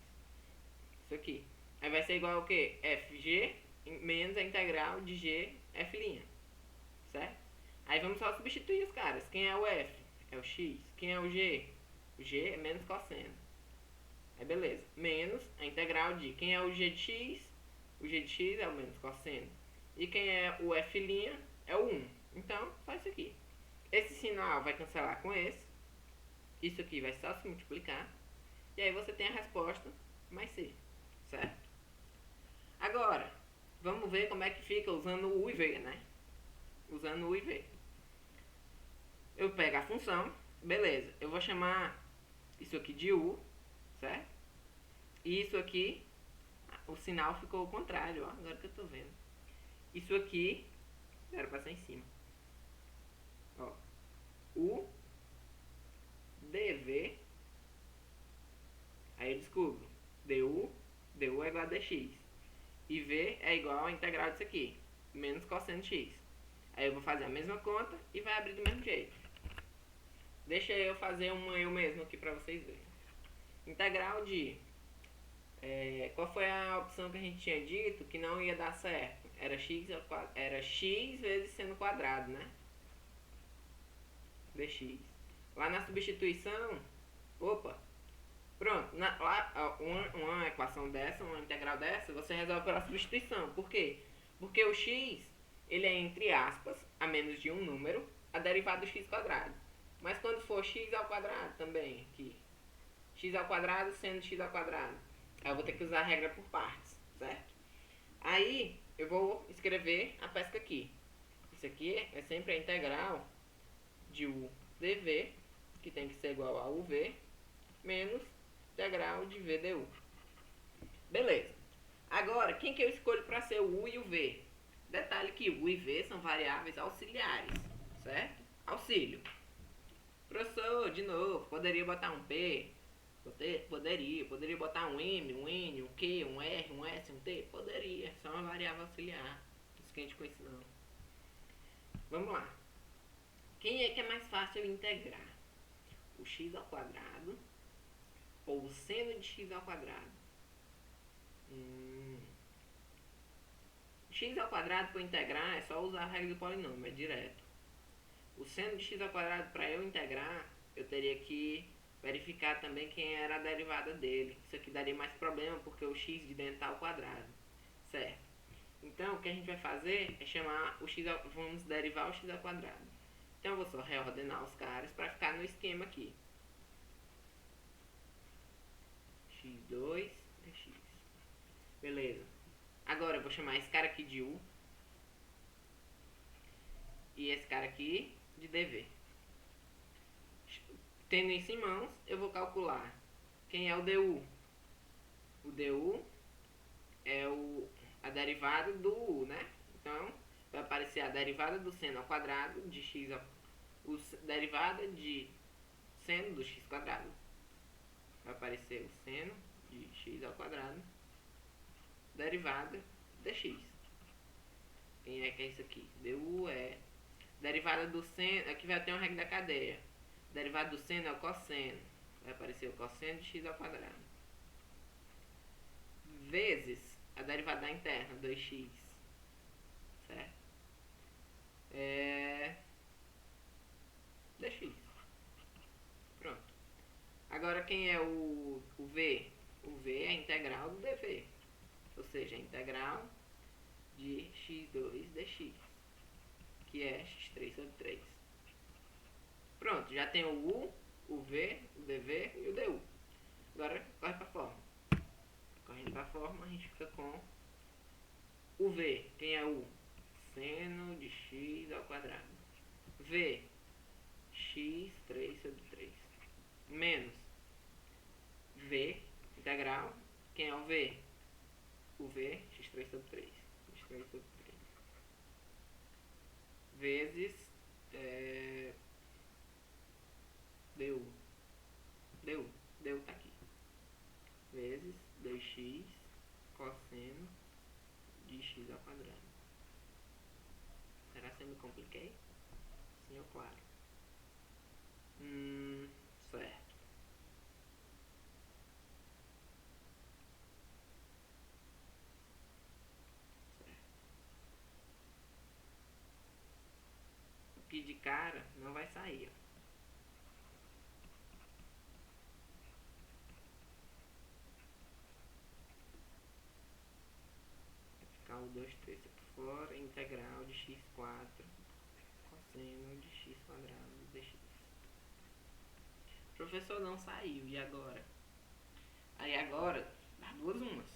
Isso aqui. Aí vai ser igual ao que? Fg menos a integral de g f', certo? Aí vamos só substituir os caras. Quem é o f? É o x. Quem é o g? O g é menos cosseno. Aí beleza. Menos a integral de quem é o g de x? O g de x é o menos cosseno. E quem é o f' é o 1. Então, faz isso aqui. Esse sinal vai cancelar com esse. Isso aqui vai só se multiplicar. E aí você tem a resposta mais c, certo? Agora, vamos ver como é que fica usando o u e v, né? Usando o u e v. Eu pego a função, beleza. Eu vou chamar isso aqui de u, certo? E isso aqui, o sinal ficou ao contrário, ó. Agora que eu tô vendo. Isso aqui, era pra ser em cima. Ó. U, dv. Aí eu descubro. du é igual a dx. E v é igual a integral disso aqui. Menos cosseno x. Aí eu vou fazer a mesma conta e vai abrir do mesmo jeito. Deixa eu fazer uma eu mesmo aqui pra vocês verem. Integral de... qual foi a opção que a gente tinha dito que não ia dar certo? Era x vezes seno quadrado, né? dx. Lá na substituição... Opa! Pronto. Lá, uma equação dessa, uma integral dessa, você resolve pela substituição. Por quê? Porque o x, ele é entre aspas, a menos de um número, a derivada do x quadrado. Mas quando for x ao quadrado também, aqui, x ao quadrado sendo x ao quadrado, aí eu vou ter que usar a regra por partes, certo? Aí eu vou escrever a pesca aqui. Isso aqui é sempre a integral de u dv, que tem que ser igual a uv, menos integral de v du. Beleza. Agora, quem que eu escolho para ser o u e o v? Detalhe que u e v são variáveis auxiliares, certo? Auxílio. Professor, de novo, poderia botar um P? Poderia botar um M, um N, um Q, um R, um S, um T? Poderia, só uma variável auxiliar. Isso que a gente conhece não. Vamos lá. Quem é que é mais fácil integrar? O x ao quadrado ou o seno de x ao quadrado? X ao quadrado para integrar é só usar a regra do polinômio, é direto. O seno de x ao quadrado, para eu integrar, eu teria que verificar também quem era a derivada dele. Isso aqui daria mais problema porque o x de dentro está ao quadrado, certo? Então o que a gente vai fazer é chamar o x ao, vamos derivar o x ao quadrado. Então eu vou só reordenar os caras para ficar no esquema aqui. x2 dx. Beleza. Agora eu vou chamar esse cara aqui de u e esse cara aqui de dv. Tendo isso em mãos, eu vou calcular quem é o du. O du é a derivada do u, né? Então, vai aparecer a derivada do seno ao quadrado de x derivada de seno do x quadrado. Vai aparecer o seno de x ao quadrado, derivada de x. Quem é que é isso aqui? du é derivada do seno. Aqui vai ter uma regra da cadeia. Derivada do seno é o cosseno. Vai aparecer o cosseno de x ao quadrado. Vezes a derivada da interna, 2x. Certo? Dx. Pronto. Agora quem é o v? O v é a integral do dv. Ou seja, a integral de x2 dx. Que é x3 sobre 3. Pronto, já tem o u, o v, o dv e o du. Agora corre para a forma. Correndo para a forma, a gente fica com o v. Quem é o? Seno de x ao quadrado. V, x3 sobre 3. Menos v, integral. Quem é o v? O v, x3 sobre 3. x3 sobre 3. Vezes du tá aqui. Vezes 2x cosseno de x ao quadrado. Será que eu me compliquei? Sim ou claro? Certo. Aqui de cara não vai sair, ó. Vai ficar o 2 terços por fora, integral de x4 cosseno de x quadrado dx. Professor, não saiu, e agora? Aí agora, dá duas umas.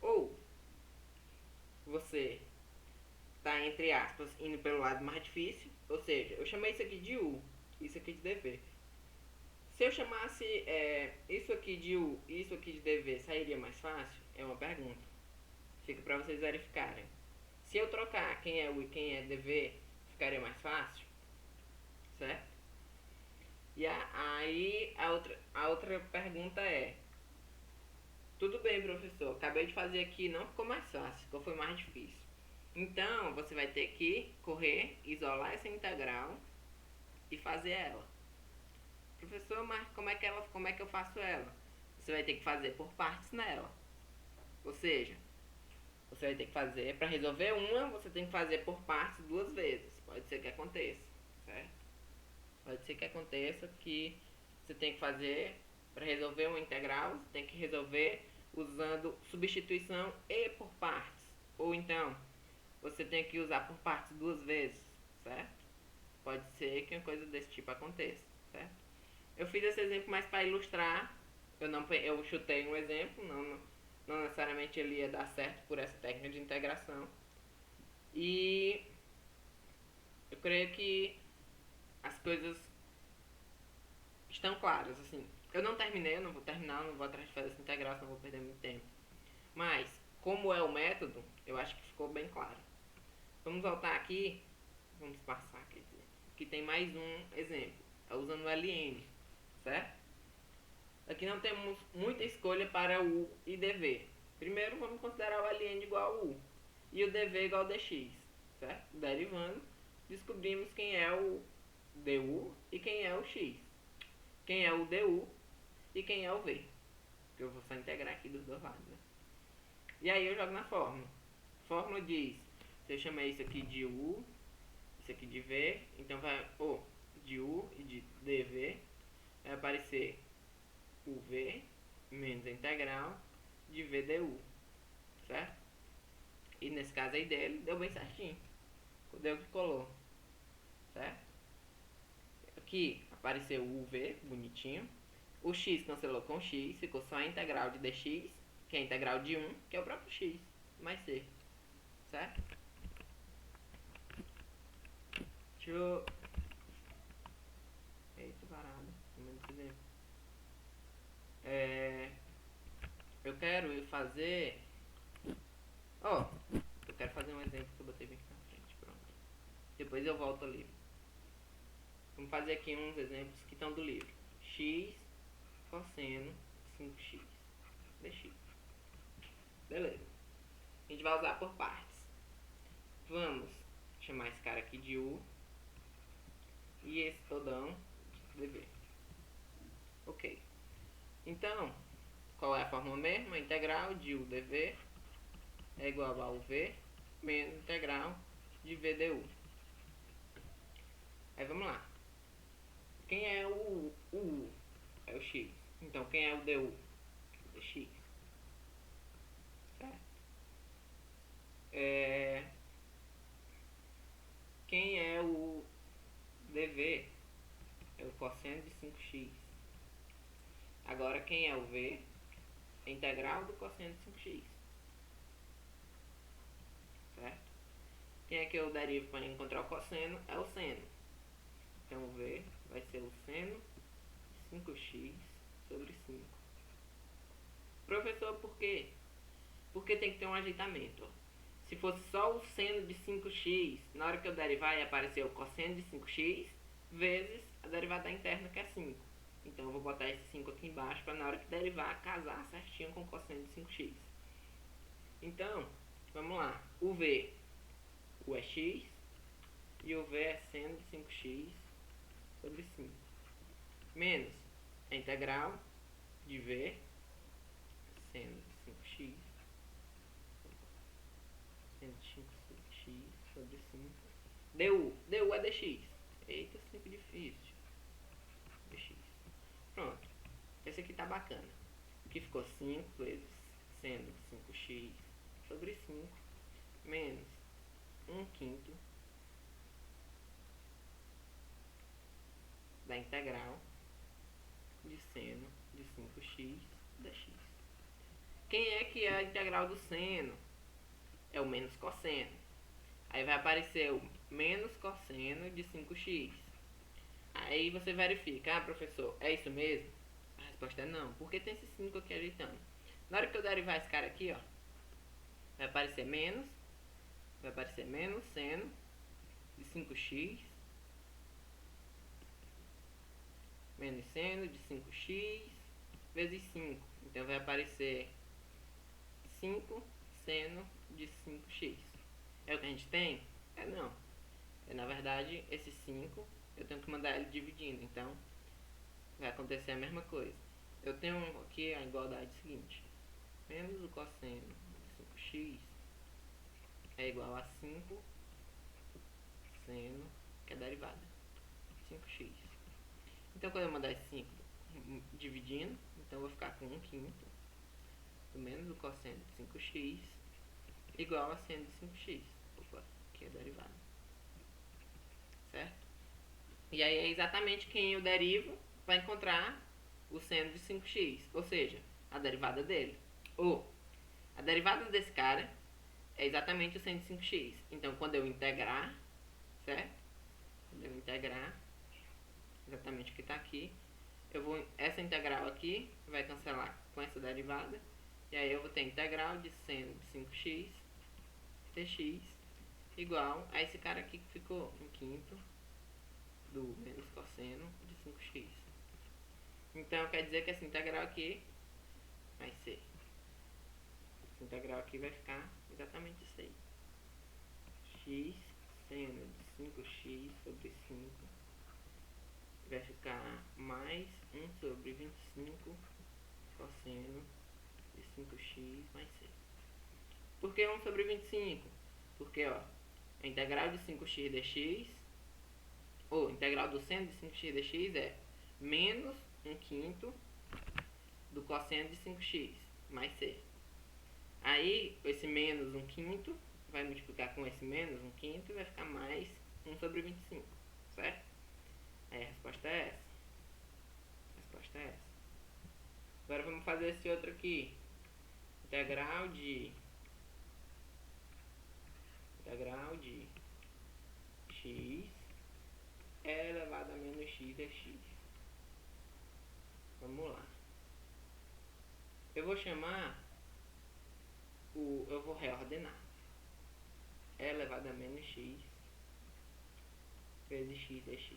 Ou você tá, entre aspas, indo pelo lado mais difícil, ou seja, eu chamei isso aqui de u, isso aqui de dv. Se eu chamasse isso aqui de u e isso aqui de dv, sairia mais fácil? É uma pergunta. Fica para vocês verificarem. Se eu trocar quem é u e quem é dv, ficaria mais fácil? Certo? E aí a outra pergunta é: tudo bem, professor, acabei de fazer aqui, não ficou mais fácil, foi mais difícil. Então, você vai ter que correr, isolar essa integral e fazer ela. Professor, mas como é que eu faço ela? Você vai ter que fazer por partes nela. Ou seja, você vai ter que fazer, para resolver uma, você tem que fazer por partes duas vezes. Pode ser que aconteça, certo? Pode ser que aconteça que você tem que fazer, para resolver uma integral, você tem que resolver usando substituição e por partes. Ou então, você tem que usar por partes duas vezes, certo? Pode ser que uma coisa desse tipo aconteça, certo? Eu fiz esse exemplo mais para ilustrar. Eu chutei um exemplo, não necessariamente ele ia dar certo por essa técnica de integração. E eu creio que as coisas estão claras, assim. Eu não terminei, eu não vou terminar, não vou atrás de fazer essa integração, não vou perder muito tempo. Mas, como é o método, eu acho que ficou bem claro. Vamos voltar aqui, vamos passar, quer dizer, aqui tem mais um exemplo, usando o ln, certo? Aqui não temos muita escolha para u e dv. Primeiro vamos considerar o ln igual a u e o dv igual a dx, certo? Derivando, descobrimos quem é o du e quem é o x. Quem é o du e quem é o v. Que eu vou só integrar aqui dos dois lados, né? E aí eu jogo na fórmula. A fórmula diz, se eu chamar isso aqui de u, isso aqui de v, então vai, de u e de dv, vai aparecer o v menos a integral de v du, certo? E nesse caso aí dele, deu bem certinho. Deu que colou, certo? Aqui apareceu o v, bonitinho. O x cancelou com x, ficou só a integral de dx, que é a integral de 1, que é o próprio x, mais c, certo? Deixa eu... Eita, parada, eu quero fazer... eu quero fazer um exemplo que eu botei bem aqui na frente, pronto. Depois eu volto ali. Vamos fazer aqui uns exemplos que estão do livro. X cosseno 5x dx. Beleza. A gente vai usar por partes. Vamos chamar esse cara aqui de U e esse todão de dv. Ok. Então, qual é a fórmula mesmo? A integral de U dv é igual a UV menos integral de V du. Aí vamos lá. Quem é o U? É o X. Então, quem é o du? O dx. Certo? Quem é o dv? É o cosseno de 5x. Agora, quem é o v? É a integral do cosseno de 5x. Certo? Quem é que eu derivo para encontrar o cosseno? É o seno. Então, o v vai ser o seno de 5x sobre 5. Professor, por quê? Porque tem que ter um ajeitamento. Se fosse só o seno de 5x, na hora que eu derivar ia aparecer o cosseno de 5x vezes a derivada interna, que é 5. Então eu vou botar esse 5 aqui embaixo para na hora que derivar casar certinho com o cosseno de 5x. Então, vamos lá. O v é x e o v é seno de 5x sobre 5. Menos a integral de v seno de 5x seno de 5x sobre 5 du é dx. Eita, 5 difícil. Dx. Pronto. Esse aqui tá bacana. Aqui ficou 5 vezes seno de 5x sobre 5 menos 1/5 da integral de seno de 5x dx. Quem é que é a integral do seno? É o menos cosseno. Aí vai aparecer o menos cosseno de 5x. Aí você verifica, professor, é isso mesmo? A resposta é não, porque tem esse 5 aqui ajeitando. Na hora que eu derivar esse cara aqui, ó, vai aparecer menos seno de 5x menos seno de 5x vezes 5. Então vai aparecer 5 seno de 5x. É o que a gente tem? É não. Na verdade, esse 5 eu tenho que mandar ele dividindo. Então, vai acontecer a mesma coisa. Eu tenho aqui a igualdade seguinte. Menos o cosseno de 5x é igual a 5 seno, que é a derivada, 5x. Então, quando eu mandar esse 5 dividindo, então eu vou ficar com 1/5 do menos o cosseno de 5x igual a seno de 5x. Opa, que é a derivada. Certo? E aí é exatamente quem eu derivo para encontrar o seno de 5x, ou seja, a derivada dele. Ou a derivada desse cara é exatamente o seno de 5x. Então, quando eu integrar, certo? Quando eu integrar, exatamente o que está aqui, essa integral aqui vai cancelar com essa derivada. E aí eu vou ter integral de seno de 5x dx igual a esse cara aqui que ficou 1/5 do menos cosseno de 5x. Então quer dizer que essa integral aqui vai ser, essa integral aqui vai ficar exatamente isso aí. X seno de 5x sobre 5 vai ficar mais 1 sobre 25 cosseno de 5x mais 6. Por que 1 sobre 25? Porque, ó, a integral de 5x dx, ou integral do seno de 5x dx é menos 1/5 do cosseno de 5x mais c. Aí, esse menos 1/5 vai multiplicar com esse menos 1/5 e vai ficar mais 1 sobre 25, certo? Aí a resposta é essa. A resposta é essa. Agora vamos fazer esse outro aqui. Integral de x elevado a menos x dx. Vamos lá. Eu vou chamar eu vou reordenar. E elevado a menos x vezes x dx.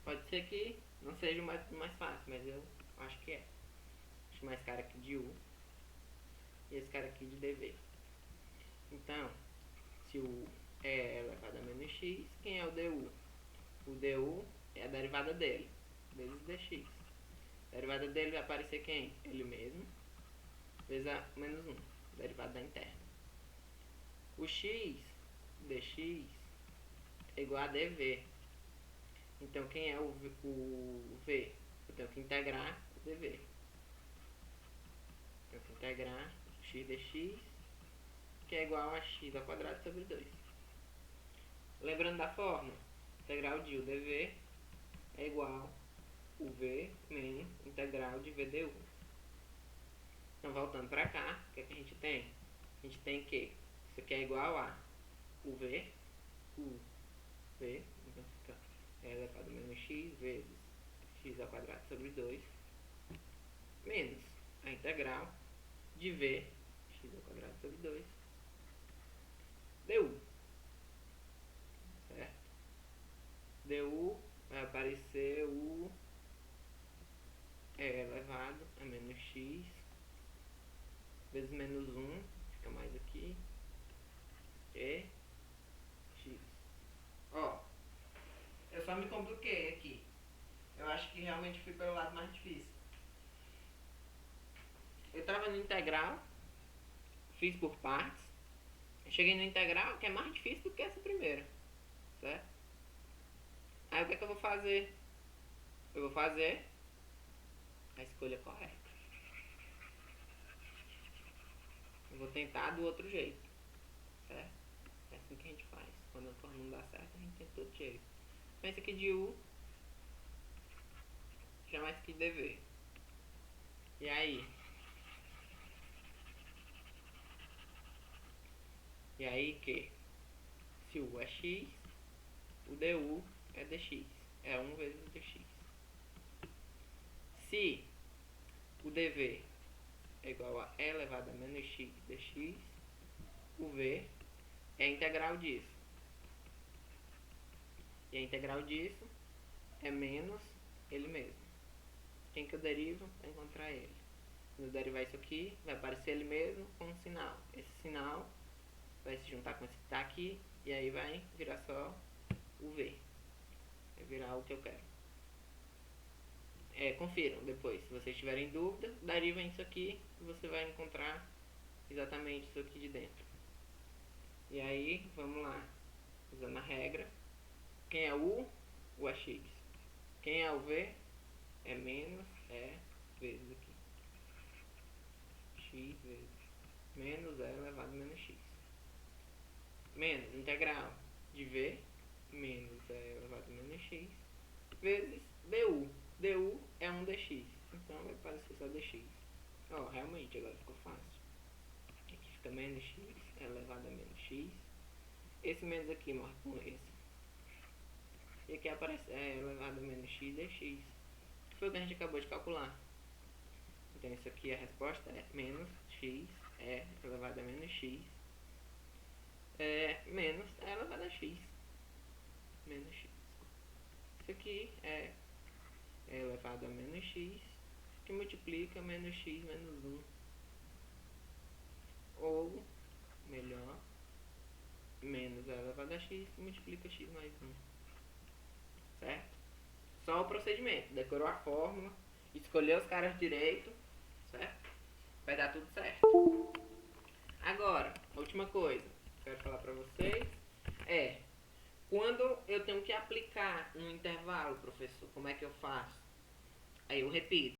Pode ser que não seja o mais fácil, mas eu acho que é. Acho mais cara aqui de U e esse cara aqui de DV. Então, se o U é elevado a menos x, quem é o DU? O DU é a derivada dele, vezes dx. A derivada dele vai aparecer quem? Ele mesmo, vezes a menos 1, derivada da interna. O x dx é igual a dv. Então, quem é o v? Eu tenho que integrar o dv. Tenho que integrar x dx, que é igual a x ao quadrado sobre 2. Lembrando da fórmula, integral de u dv é igual o v menos integral de v du. Então, voltando para cá, o que, é que a gente tem? A gente tem que isso aqui é igual a u v, então fica elevado a menos x vezes x ao quadrado sobre 2, menos a integral de v, x ao quadrado sobre 2, du. Certo? Du vai aparecer o elevado a menos x vezes menos 1, fica mais aqui, e x. Ó, eu só me compliquei aqui. Eu acho que realmente fui pelo lado mais difícil. Eu estava no integral, fiz por partes, cheguei no integral, que é mais difícil do que essa primeira, certo? Aí o que é que eu vou fazer? Eu vou fazer a escolha correta. Eu vou tentar do outro jeito, certo? É assim que a gente faz. Quando a forma não dá certo, a gente tenta do outro jeito. Pensa aqui de U, chama isso aqui de DV. E aí? E aí que? Se U é X, o DU é DX. É 1 vezes DX. Se o DV é igual a E elevado a menos X dx, o V é a integral disso. E a integral disso é menos ele mesmo. Quem que eu derivo para encontrar ele? Quando eu derivar isso aqui, vai aparecer ele mesmo com um sinal. Esse sinal vai se juntar com esse que está aqui, e aí vai virar só o V. Vai virar o que eu quero. Confiram depois. Se vocês tiverem dúvida, derivem isso aqui e você vai encontrar exatamente isso aqui de dentro. E aí, vamos lá. Usando a regra. Quem é U? O é X. Quem é o V? É menos, vezes aqui. X vezes menos elevado a menos X. Menos integral de V menos elevado a menos X vezes du. Du é 1 dx. Então vai parecer só dx. Ó, realmente agora ficou fácil. Aqui fica menos x elevado a menos x. Esse menos aqui morre com esse. E aqui aparece elevado a menos x dx. Que foi o que a gente acabou de calcular. Então isso aqui, a resposta é menos x elevado a menos x menos elevado a x. Menos x. Isso aqui é elevado a menos x, que multiplica menos x menos 1. Ou, melhor, menos elevado a x, que multiplica x mais 1. Certo? Só o procedimento. Decorou a fórmula, escolheu os caras direito, certo? Vai dar tudo certo. Agora, última coisa que eu quero falar pra vocês é: quando eu tenho que aplicar um intervalo, professor, como é que eu faço? Aí eu repito.